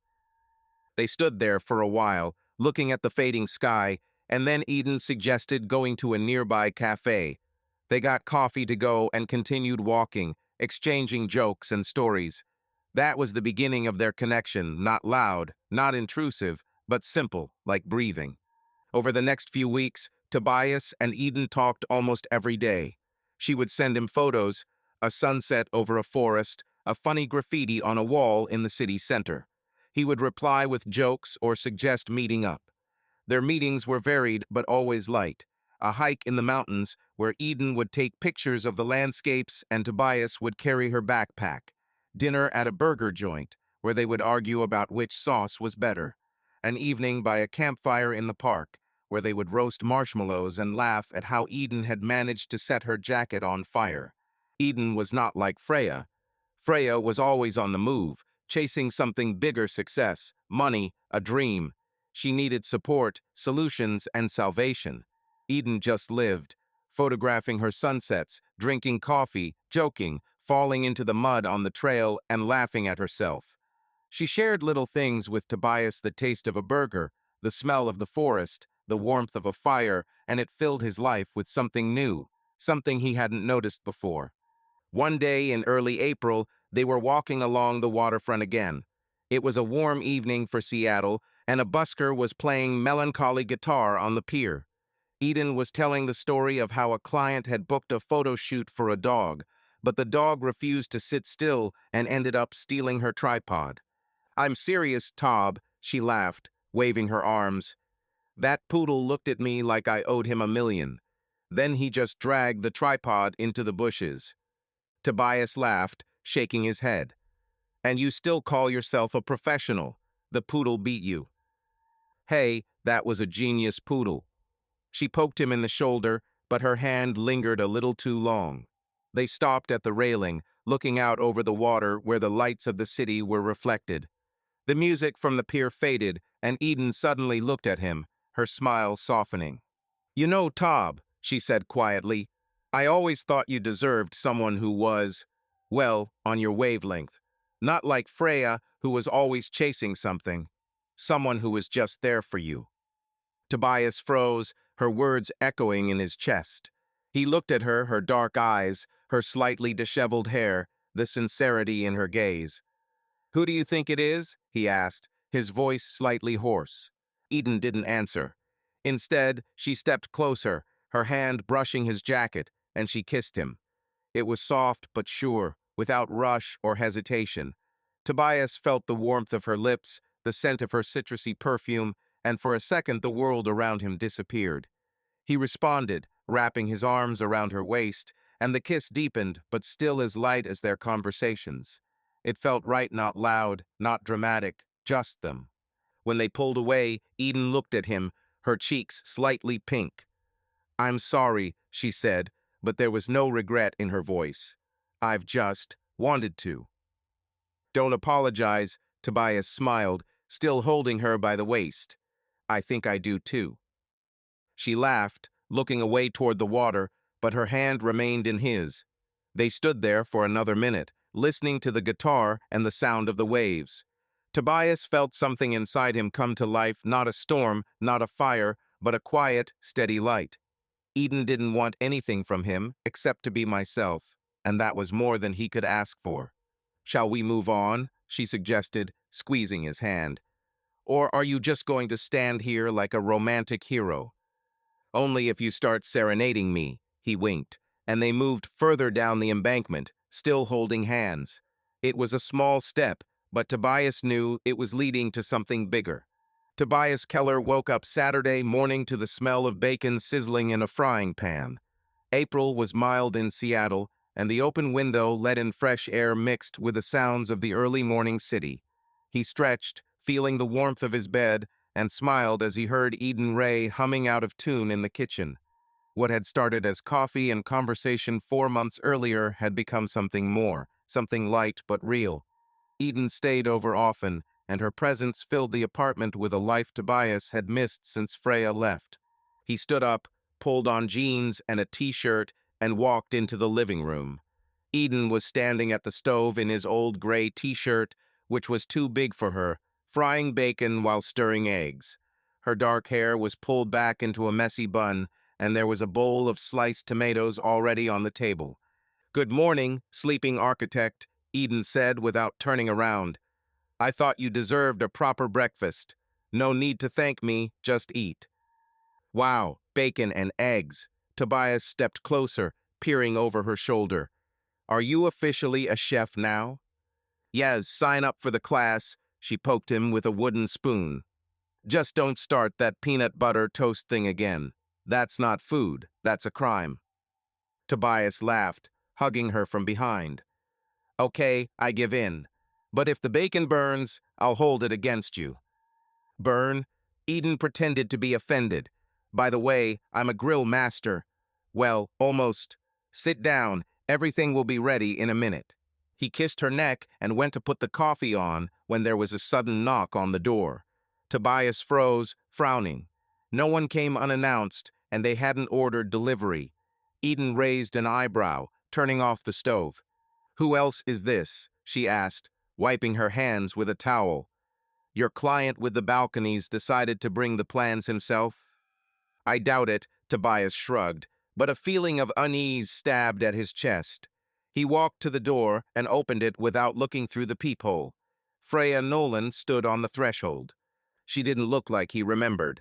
They stood there for a while, looking at the fading sky, and then Eden suggested going to a nearby cafe. They got coffee to go and continued walking, exchanging jokes and stories. That was the beginning of their connection, not loud, not intrusive, but simple, like breathing. Over the next few weeks, Tobias and Eden talked almost every day. She would send him photos, a sunset over a forest, a funny graffiti on a wall in the city center. He would reply with jokes or suggest meeting up. Their meetings were varied but always light. A hike in the mountains where Eden would take pictures of the landscapes and Tobias would carry her backpack. Dinner at a burger joint where they would argue about which sauce was better. An evening by a campfire in the park where they would roast marshmallows and laugh at how Eden had managed to set her jacket on fire. Eden was not like Freya. Freya was always on the move, chasing something bigger: success, money, a dream. She needed support, solutions, and salvation. Eden just lived, photographing her sunsets, drinking coffee, joking, falling into the mud on the trail, and laughing at herself. She shared little things with Tobias: the taste of a burger, the smell of the forest, the warmth of a fire, and it filled his life with something new, something he hadn't noticed before. One day in early April, they were walking along the waterfront again. It was a warm evening for Seattle, and a busker was playing melancholy guitar on the pier. Eden was telling the story of how a client had booked a photo shoot for a dog, but the dog refused to sit still and ended up stealing her tripod. "I'm serious, Tob," she laughed, waving her arms. "That poodle looked at me like I owed him $1 million. Then he just dragged the tripod into the bushes." Tobias laughed, shaking his head. "And you still call yourself a professional? The poodle beat you." "Hey, that was a genius poodle." She poked him in the shoulder, but her hand lingered a little too long. They stopped at the railing, looking out over the water where the lights of the city were reflected. The music from the pier faded, and Eden suddenly looked at him, her smile softening. "You know, Tob," she said quietly, "I always thought you deserved someone who was, well, on your wavelength. Not like Freya, who was always chasing something. Someone who was just there for you." Tobias froze, her words echoing in his chest. He looked at her, her dark eyes, her slightly disheveled hair, the sincerity in her gaze. "Who do you think it is?" he asked, his voice slightly hoarse. Eden didn't answer. Instead, she stepped closer, her hand brushing his jacket, and she kissed him. It was soft but sure, without rush or hesitation. Tobias felt the warmth of her lips, the scent of her citrusy perfume, and for a second the world around him disappeared. He responded, wrapping his arms around her waist, and the kiss deepened, but still as light as their conversations. It felt right, not loud, not dramatic, just them. When they pulled away, Eden looked at him, her cheeks slightly pink. "I'm sorry," she said, but there was no regret in her voice. "I've just wanted to." "Don't apologize," Tobias smiled, still holding her by the waist. "I think I do too." She laughed, looking away toward the water, but her hand remained in his. They stood there for another minute, listening to the guitar and the sound of the waves. Tobias felt something inside him come to life: not a storm, not a fire, but a quiet, steady light. Eden didn't want anything from him except to be myself, and that was more than he could ask for. "Shall we move on?" she suggested, squeezing his hand. "Or are you just going to stand here like a romantic hero?" "Only if you start serenading me," he winked, and they moved further down the embankment, still holding hands. It was a small step, but Tobias knew it was leading to something bigger. Tobias Keller woke up Saturday morning to the smell of bacon sizzling in a frying pan. April was mild in Seattle, and the open window let in fresh air mixed with the sounds of the early morning city. He stretched, feeling the warmth of his bed, and smiled as he heard Eden Ray humming out of tune in the kitchen. What had started as coffee and conversation 4 months earlier had become something more, something light but real. Eden stayed over often, and her presence filled the apartment with a life Tobias had missed since Freya left. He stood up, pulled on jeans and a t-shirt, and walked into the living room. Eden was standing at the stove in his old gray t-shirt, which was too big for her, frying bacon while stirring eggs. Her dark hair was pulled back into a messy bun, and there was a bowl of sliced tomatoes already on the table. "Good morning, sleeping architect," Eden said without turning around. "I thought you deserved a proper breakfast. No need to thank me, just eat." "Wow, bacon and eggs." Tobias stepped closer, peering over her shoulder. "Are you officially a chef now?" "Yes, sign up for the class." She poked him with a wooden spoon. "Just don't start that peanut butter toast thing again. That's not food, that's a crime." Tobias laughed, hugging her from behind. "Okay, I give in. But if the bacon burns, I'll hold it against you." "Burn?" Eden pretended to be offended. "By the way, I'm a grill master. Well, almost. Sit down. Everything will be ready in a minute." He kissed her neck and went to put the coffee on when there was a sudden knock on the door. Tobias froze, frowning. No one came unannounced, and they hadn't ordered delivery. Eden raised an eyebrow, turning off the stove. "Who else is this?" she asked, wiping her hands with a towel. "Your client with the balconies decided to bring the plans himself?" "I doubt it," Tobias shrugged, but a feeling of unease stabbed at his chest. He walked to the door and opened it without looking through the peephole. Freya Nolan stood on the threshold. She didn't look like he remembered.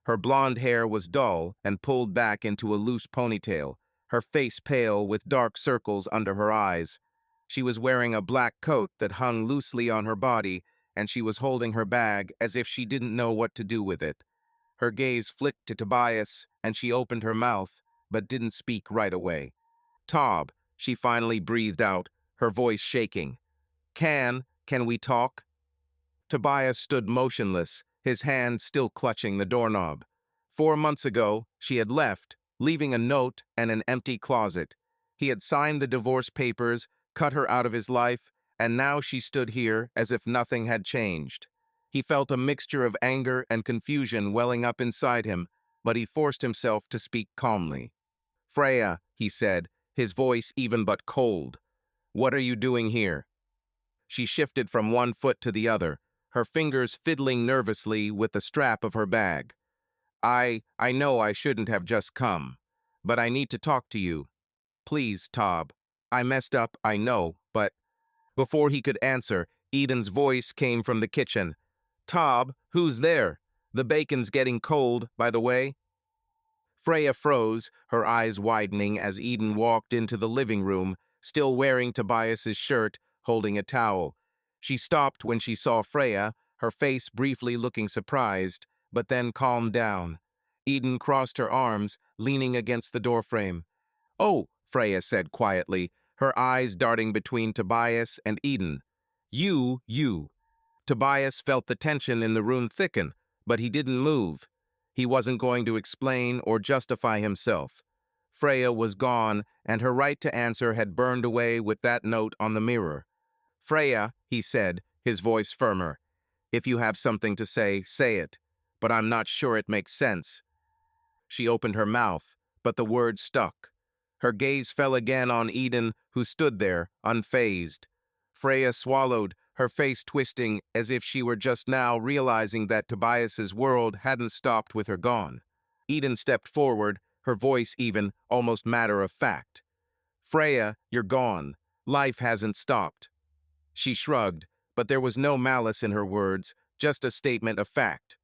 Her blonde hair was dull and pulled back into a loose ponytail, her face pale with dark circles under her eyes. She was wearing a black coat that hung loosely on her body, and she was holding her bag as if she didn't know what to do with it. Her gaze flicked to Tobias, and she opened her mouth, but didn't speak right away. "Tob," she finally breathed out, her voice shaking. Can we talk?" Tobias stood motionless, his hand still clutching the doorknob. 4 months ago, she had left, leaving a note and an empty closet. He had signed the divorce papers, cut her out of his life, and now she stood here as if nothing had changed. He felt a mixture of anger and confusion welling up inside him, but he forced himself to speak calmly. "Freya," he said, his voice even but cold. "What are you doing here?" She shifted from one foot to the other, her fingers fiddling nervously with the strap of her bag. I know I shouldn't have just come, but I need to talk to you. Please, Tob. I messed up, I know, but—" Before he could answer, Eden's voice came from the kitchen. "Tob, who's there? The bacon's getting cold, by the way." Freya froze, her eyes widening as Eden walked into the living room, still wearing Tobias's shirt, holding a towel. She stopped when she saw Freya, her face briefly looking surprised, but then calmed down. Eden crossed her arms, leaning against the doorframe. "Oh," Freya said quietly, her eyes darting between Tobias and Eden. You. Tobias felt the tension in the room thicken, but he didn't move. He wasn't going to explain or justify himself. Freya was gone, and her right to answer had burned away with that note on the mirror. "Freya," he said, his voice firmer. "If you have something to say, say it. But I'm not sure it makes sense." She opened her mouth, but the words stuck. Her gaze fell again on Eden, who stood there, unfazed. Freya swallowed, her face twisting as if she were just now realizing that Tobias's world hadn't stopped with her gone. Eden stepped forward, her voice even, almost matter-of-fact. "Freya, you're gone. Life hasn't stopped." She shrugged, but there was no malice in her words, just a statement of fact.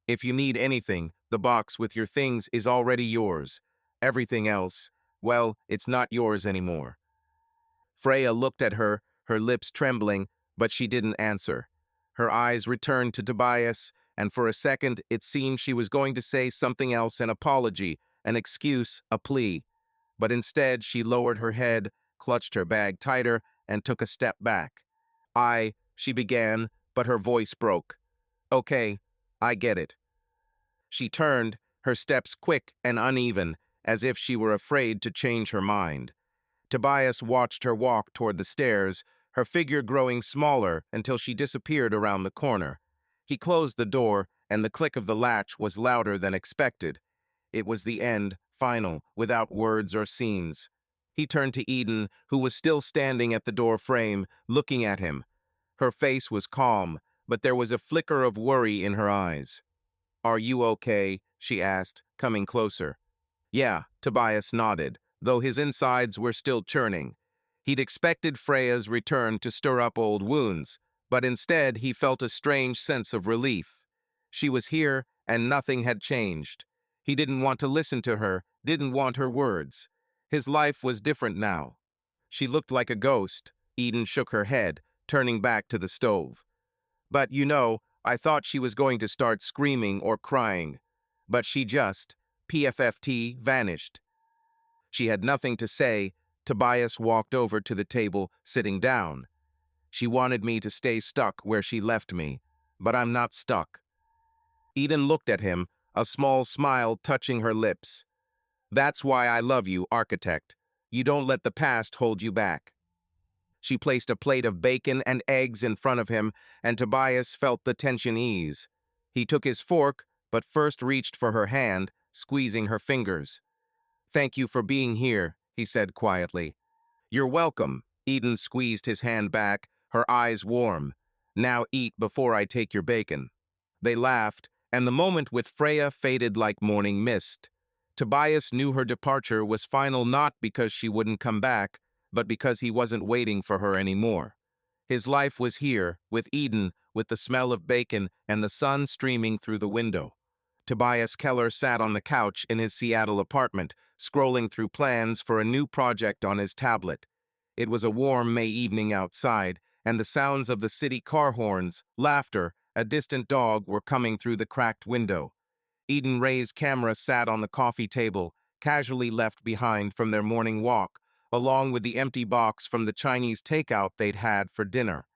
"If you need anything, the box with your things is already yours. Everything else, well, it's not yours anymore." Freya looked at her, her lips trembling, but she didn't answer. Her eyes returned to Tobias, and for a second it seemed she was going to say something else, an apology, an excuse, a plea. But instead she lowered her head, clutched her bag tighter, and took a step back. She began, but her voice broke. "Okay, I get it." She turned, her steps quick and uneven, as if she were afraid to change her mind. Tobias watched her walk toward the stairs, her figure growing smaller until she disappeared around the corner. He closed the door, and the click of the latch was louder than expected. It was the end, final, without words or scenes. He turned to Eden, who was still standing at the door frame, looking at him. Her face was calm, but there was a flicker of worry in her eyes. "Are you okay?" she asked, coming closer. "Yeah," Tobias nodded, though his insides were still churning. He'd expected Freya's return to stir up old wounds, but instead he felt a strange sense of relief. She was here, and nothing had changed. He didn't want to listen to her, didn't want her words. His life was different now. She looked like a ghost. Eden shook her head, turning back to the stove. "But, I thought she was going to start screaming or crying. But she just, PFFT, vanished." She had nothing to say. Tobias walked over to the table, sitting down. "She wanted me to stay stuck where she left me, but I'm not stuck." Eden looked at him, a small smile touching her lips. "That's why I love you, architect. You don't let the past hold you back." She placed a plate of bacon and eggs in front of him, and Tobias felt the tension ease. He took his fork, but first reached for her hand, squeezing her fingers. "Thank you for being here," he said quietly. "You're welcome." Eden squeezed his hand back, her eyes warm. "Now eat before I take your bacon." They laughed, and the moment with Freya faded like morning mist. Tobias knew her departure was final not because she wouldn't come back, but because he wasn't waiting for her anymore. His life was here, with Eden, with the smell of bacon and the sun streaming through the window. Tobias Keller sat on the couch in his Seattle apartment, scrolling through plans for a new project on his tablet. It was a warm May evening outside, and the sounds of the city car horns, laughter, a distant dog were coming through the cracked window. Eden Ray's camera sat on the coffee table, casually left behind from their morning walk, along with the empty box from the Chinese takeout they'd had for dinner.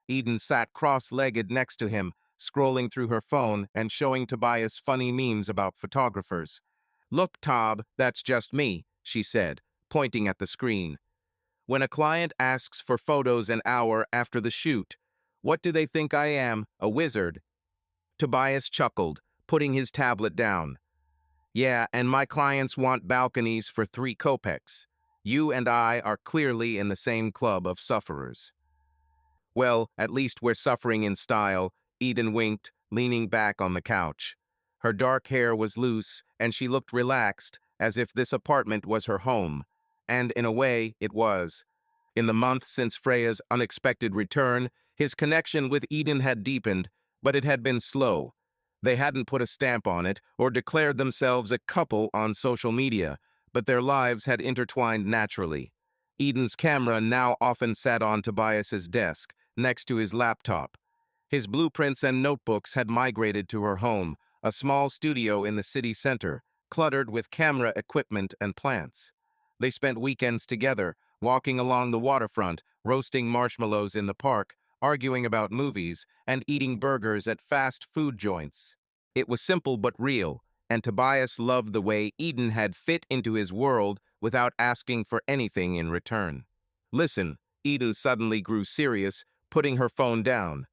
Eden sat cross-legged next to him, scrolling through her phone and showing Tobias funny memes about photographers. "Look, Tob, that's just me," she said, pointing at the screen. "When a client asks for photos an hour after the shoot, what do they think I am, a wizard?" Tobias chuckled, putting his tablet down. "Yeah, and my clients want balconies for 3 kopecks. You and I are clearly in the same club of sufferers." "Well, at least we're suffering in style," Eden winked, leaning back on the couch. Her dark hair was loose, and she looked relaxed, as if this apartment was her home. And in a way, it was. In the month since Freya's unexpected return, his connection with Eden had deepened, but it had been slow. They hadn't put a stamp on it or declared themselves a couple on social media, but their lives had intertwined naturally. Eden's camera now often sat on Tobias's desk, next to his laptop. His blueprints and notebooks had migrated to her home, a small studio in the city center, cluttered with camera equipment and plants. They spent weekends together, walking along the waterfront, roasting marshmallows in the park, arguing about movies, and eating burgers at fast food joints. It was simple but real, and Tobias loved the way Eden had fit into his world without asking for anything in return. "Listen," Eden suddenly grew serious, putting her phone down.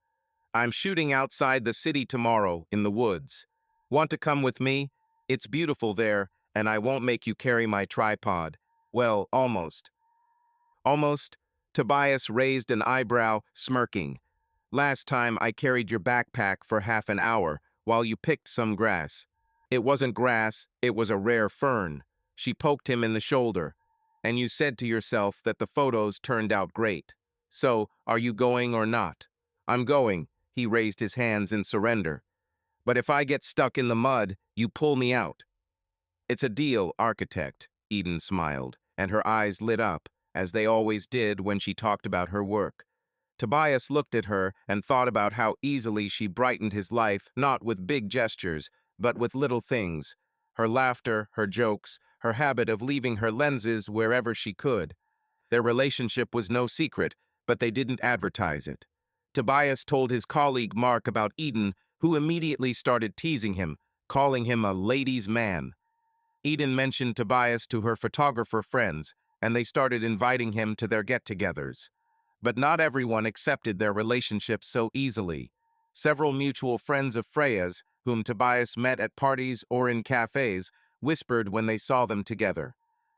"I'm shooting outside the city tomorrow, in the woods. Want to come with me? It's beautiful there, and I won't make you carry my tripod. Well, almost." "Almost?" Tobias raised an eyebrow, smirking. "Last time I carried your backpack for half an hour while you picked some grass." "It wasn't grass, it was a rare fern." She poked him in the shoulder. "And you said to yourself that the photos turned out great. So, are you going or not?" "I'm going." He raised his hands in surrender. "But if I get stuck in the mud, you pull me out." "It's a deal, architect," Eden smiled, and her eyes lit up, as they always did when she talked about her work. Tobias looked at her and thought about how easily she brightened his life, not with big gestures, but with little things. Her laughter, her jokes, her habit of leaving her lenses wherever she could. Their relationship was no secret, but they didn't advertise it. Tobias told his colleague Mark about Eden, who immediately started teasing him, calling him a ladies' man. Eden mentioned Tobias to her photographer friends, and they started inviting him to their get-togethers. But not everyone accepted their relationship so easily. Several mutual friends of Freya's, whom Tobias met at parties or in cafes, whispered when they saw them together.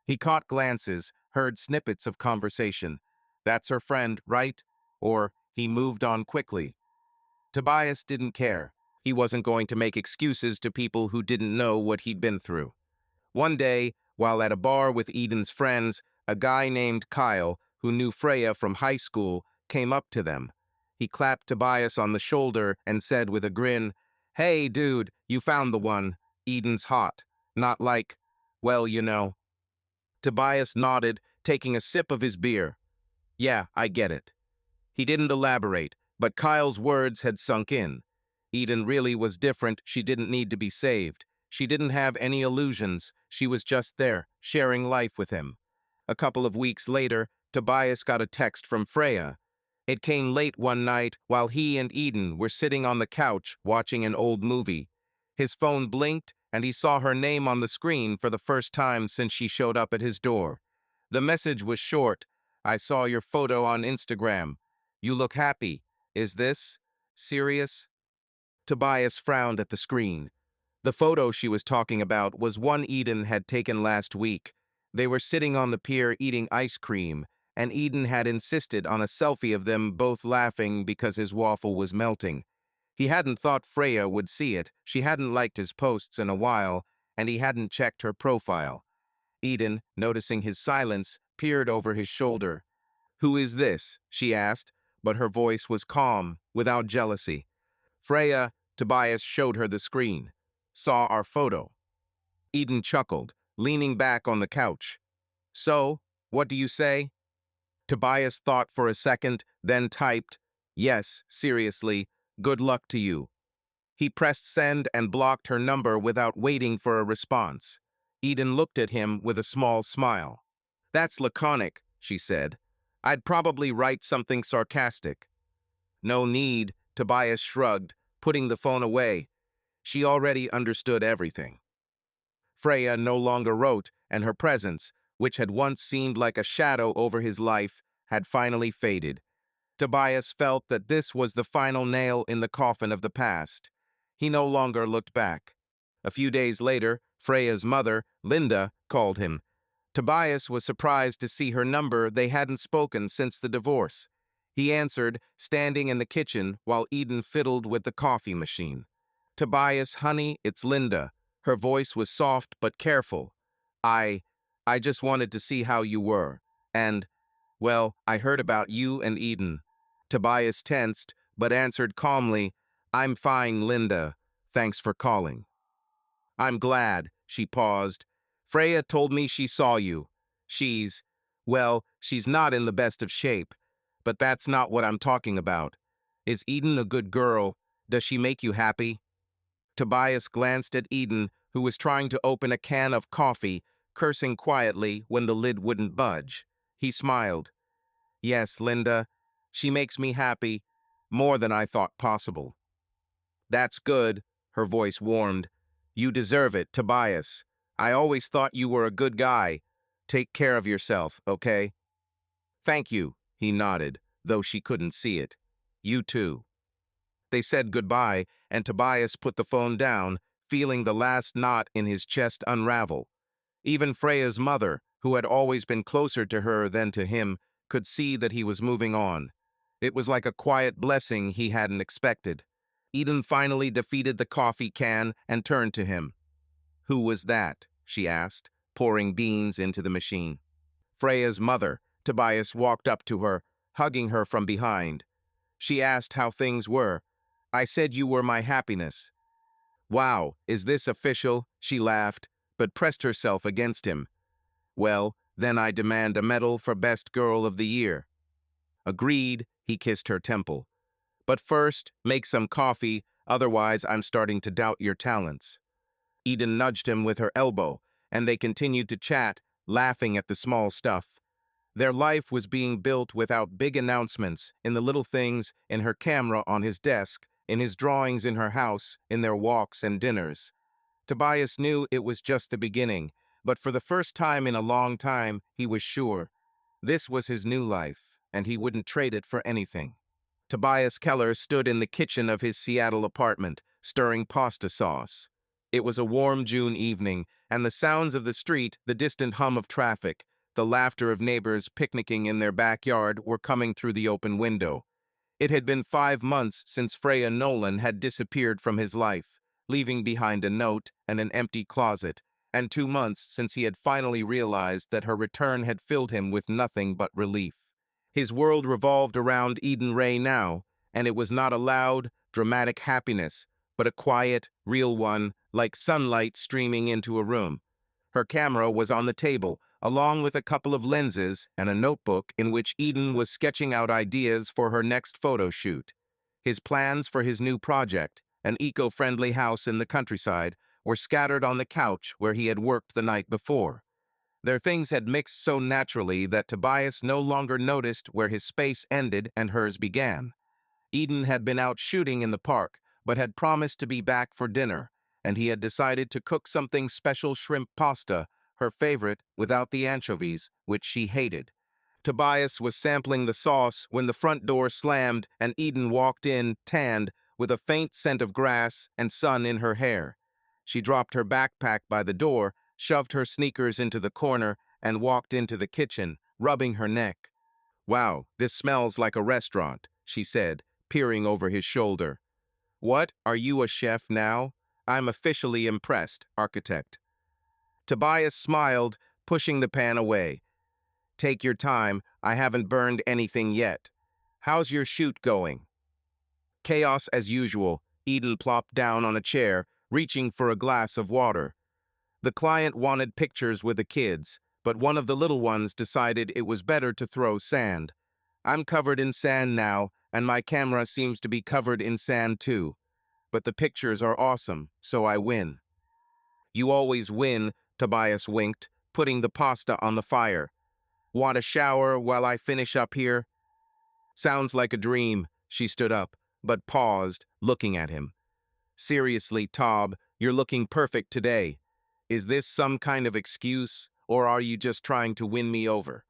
He caught glances, heard snippets of conversation. "That's her friend, right?" Or, he moved on quickly. Tobias didn't care. He wasn't going to make excuses to people who didn't know what he'd been through. One day, while at a bar with Eden's friends, a guy named Kyle, who knew Freya from high school, came up to them. He clapped Tobias on the shoulder and said with a grin, "Hey, dude, you found the one. Eden's hot. Not like, well, you know." Tobias nodded, taking a sip of his beer. "Yeah, I get it." He didn't elaborate, but Kyle's words had sunk in. Eden really was different. She didn't need to be saved. She didn't have any illusions. She was just there, sharing life with him. A couple of weeks later, Tobias got a text from Freya. It came late one night while he and Eden were sitting on the couch watching an old movie. His phone blinked, and he saw her name on the screen for the first time since she showed up at his door. The message was short. I saw your photo on Instagram. You look happy. Is this serious? Tobias frowned at the screen. The photo she was talking about was one Eden had taken last week. They were sitting on the pier eating ice cream, and Eden had insisted on a selfie of them both laughing because his waffle was melting. He hadn't thought Freya would see it, she hadn't liked his posts in a while, and he hadn't checked her profile. Eden, noticing his silence, peered over his shoulder. "Who is this?" she asked, but her voice was calm, without jealousy. "Freya," Tobias showed her the screen. "Saw our photo." Eden chuckled, leaning back on the couch. "So, what do you say?" Tobias thought for a second, then typed, "Yes, seriously, good luck to you." He pressed send and blocked her number without waiting for a response. Eden looked at him with a small smile. "That's laconic," she said. "I'd probably write something sarcastic." "No need," Tobias shrugged, putting the phone away. She already understood everything. Freya no longer wrote, and her presence, which had once seemed like a shadow over his life, had finally faded. Tobias felt that this was the final nail in the coffin of the past. He no longer looked back. A few days later, Freya's mother, Linda, called him. Tobias was surprised to see her number. They hadn't spoken since the divorce. He answered, standing in the kitchen while Eden fiddled with the coffee machine. "Tobias, honey, it's Linda." Her voice was soft but careful. I I just wanted to see how you were. And, well, I heard about you and Eden." Tobias tensed, but answered calmly, "I'm fine, Linda. Thanks for calling." "I'm glad." She paused. "Freya told me she saw you. She's not in the best of shape. But that's not what I'm talking about. Is Eden a good girl? Does she make you happy?" Tobias glanced at Eden, who was trying to open a can of coffee, cursing quietly when the lid wouldn't budge. He smiled. "Yes, Linda, she makes me happy, more than I thought possible." "That's good," her voice warmed. "You deserve it, Tobias. I always thought you were a good guy. Take care of yourself, okay?" "Thank you," he nodded, though she couldn't see it. "You too." They said goodbye, and Tobias put the phone down, feeling the last knot in his chest unravel. Even Freya's mother, who had always been closer to her than to him, could see that he was moving on. It was like a quiet blessing he hadn't expected. Eden finally defeated the coffee can and turned to him. "Who was that?" she asked, pouring beans into the machine. "Freya's mother." Tobias walked up to her, hugging her from behind. She asked how things were. "I said you were my happiness." "Wow, is this official?" She laughed, but pressed herself against him. "Well, then I demand a medal for Best Girl of the Year." "Agreed," he kissed her temple. "But first, make some coffee, otherwise I'm starting to doubt your talents." Eden nudged him with her elbow, and they continued to chat, laughing at the small stuff. Their life was being built without big announcements, in the little things, in her camera on his desk, in his drawings in her house, in their walks and dinners. Tobias knew it was just the beginning, but for the first time in a long time, he was sure. This was his new life, and he wouldn't trade it for anything. Tobias Keller stood in the kitchen of his Seattle apartment, stirring pasta sauce. It was a warm June evening, and the sounds of the street, the distant hum of traffic, the laughter of neighbors picnicking in their backyard were coming through the open window. It had been 5 months since Freya Nolan had disappeared from his life, leaving behind a note and an empty closet, and 2 months since he had finally realized that her return had filled him with nothing but relief. His world revolved around Eden Ray now, and it was not a loud, dramatic happiness, but a quiet, real one, like sunlight streaming into a room. Her camera was on the table, along with a couple of lenses and a notebook in which Eden was sketching out ideas for her next photo shoot. His plans for his new project, an eco-friendly house in the countryside, were scattered on the couch where he had worked the night before. Their things had mixed so naturally that Tobias no longer noticed where his space ended and hers began. Eden had been out shooting in the park, but had promised to be back for dinner, and he had decided to cook something special shrimp pasta, her favorite, without the anchovies, which she hated. Tobias was sampling the sauce when the front door slammed and Eden walked in, tanned, with a faint scent of grass and sun in her hair. She dropped her backpack by the door, shoved her sneakers into the corner, and walked into the kitchen, rubbing her neck. "Wow, this smells like a restaurant," she said, peering over his shoulder. "What, are you a chef now? I'm officially impressed, architect." Tobias smiled, pushing the pan away. "Take your time, I haven't burned anything yet. How's your shoot going?" Chaos as usual. Eden plopped down on a chair, reaching for a glass of water. The client wanted pictures with the kids, but one of the little ones decided it was better to throw sand. "I'm covered in sand now, and my camera seems to be covered in sand too. But the pictures are awesome, so I win." "You always win," Tobias winked, putting the pasta on the fire. "Want a shower while I finish up here?" "Sounds like a dream." She stood up, but paused, looking at him. "Seriously, Tob, you're looking perfect today. Is this some kind of excuse, or are you just trying to win me over?"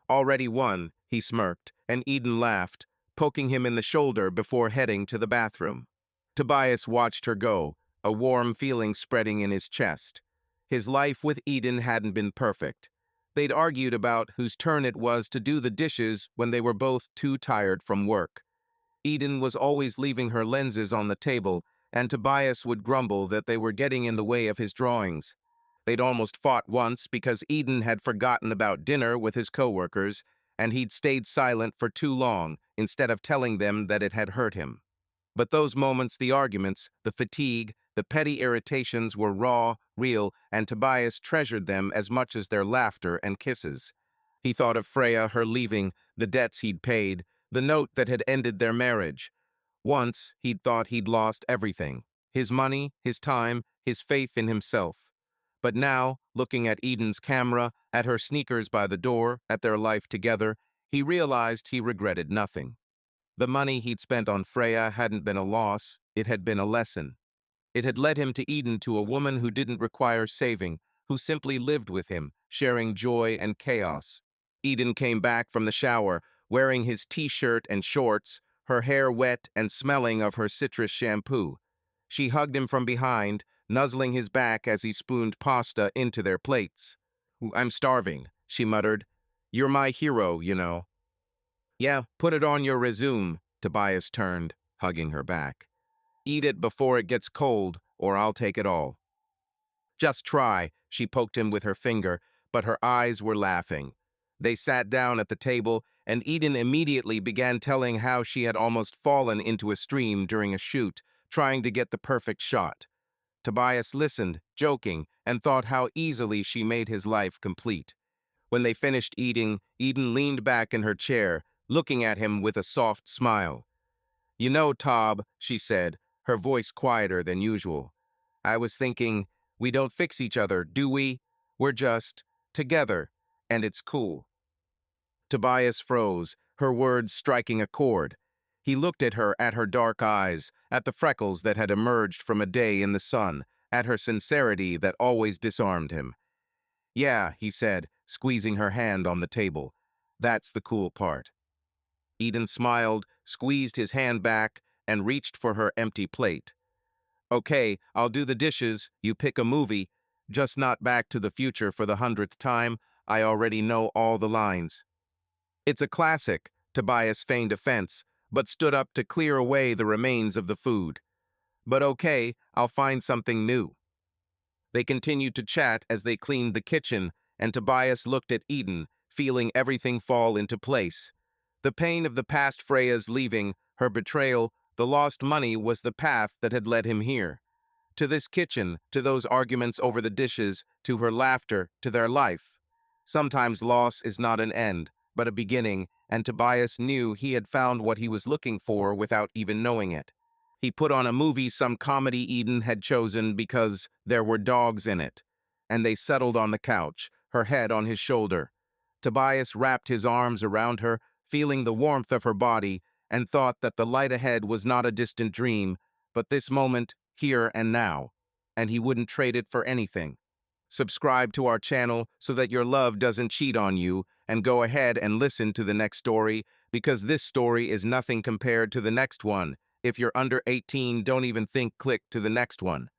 "Already won," he smirked, and Eden laughed, poking him in the shoulder before heading to the bathroom. Tobias watched her go, a warm feeling spreading in his chest. His life with Eden hadn't been perfect. They'd argued about whose turn it was to do the dishes when they were both too tired from work. Eden was always leaving her lenses on the table, and Tobias would grumble that they were getting in the way of his drawings. They'd almost fought once because Eden had forgotten about dinner with his coworkers, and he'd stayed silent for too long instead of telling them that it had hurt him. But those moments, the arguments, the fatigue, the petty irritations were raw, real, and Tobias treasured them as much as their laughter and kisses. He thought of Freya, her leaving, the debts he'd paid, the note that had ended their marriage. Once, he'd thought he'd lost everything: his money, his time, his faith in himself. But now, looking at Eden's camera, at her sneakers by the door, at their life together, he realized he regretted nothing. The money he'd spent on Freya hadn't been a loss, it had been a lesson. It had led him to Eden, to a woman who didn't require saving, who simply lived with him, sharing joy and chaos. Eden came back from the shower, wearing his t-shirt and shorts, her hair wet and smelling of her citrus shampoo. She hugged him from behind, nuzzling his back as he spooned pasta into their plates. "I'm starving," she muttered. "You're my hero, you know." "Yeah, put it on your resume." Tobias turned, hugging her back. "Eat it before it gets cold, or I'll take it all." "Just try," she poked him with her finger, but her eyes were laughing. They sat down at the table, and Eden immediately began telling how she had almost fallen into a stream during a shoot, trying to get the perfect shot. Tobias listened, joking, and thought how easily she made his life complete. When they finished eating, Eden leaned back in her chair, looking at him with a soft smile. "You know, Tob," she said, her voice quieter than usual, "I was thinking, we don't fix each other, do we? We're just together, and it's cool." Tobias froze, her words striking a chord. He looked at her dark eyes, at the freckles that had emerged from a day in the sun, at her sincerity that always disarmed him. "Yeah," he said, squeezing her hand on the table. "That's the cool part." Eden smiled, squeezed his hand back, and reached for her empty plate. "Okay, I'll do the dishes, you pick a movie. Just not Back to the Future for the 100th time. I already know all the lines." "It's a classic," Tobias feigned offense, but stood up to clear away the remains of the food. "But okay, I'll find something new." They continued to chat as they cleaned the kitchen, and Tobias looked at Eden, feeling everything fall into place. The pain of the past, Freya's leaving, her betrayal, the lost money was the path that had led him here. To this kitchen, to those arguments over the dishes, to her laughter, to their life. Sometimes loss is not an end, but a beginning, and Tobias knew he had found what he was looking for without even knowing it. He put on a movie, some comedy Eden had chosen because there were dogs in it, and they settled on the couch, her head on his shoulder. Tobias wrapped his arms around her, feeling the warmth of her body, and thought that the light ahead was not a distant dream, but this moment, here and now, and he wouldn't trade it for anything. Subscribe to our channel so that your love doesn't cheat on you, and go ahead and listen to the next story, because this story is nothing compared to the next one. If you're under 18, don't even think click to the next one.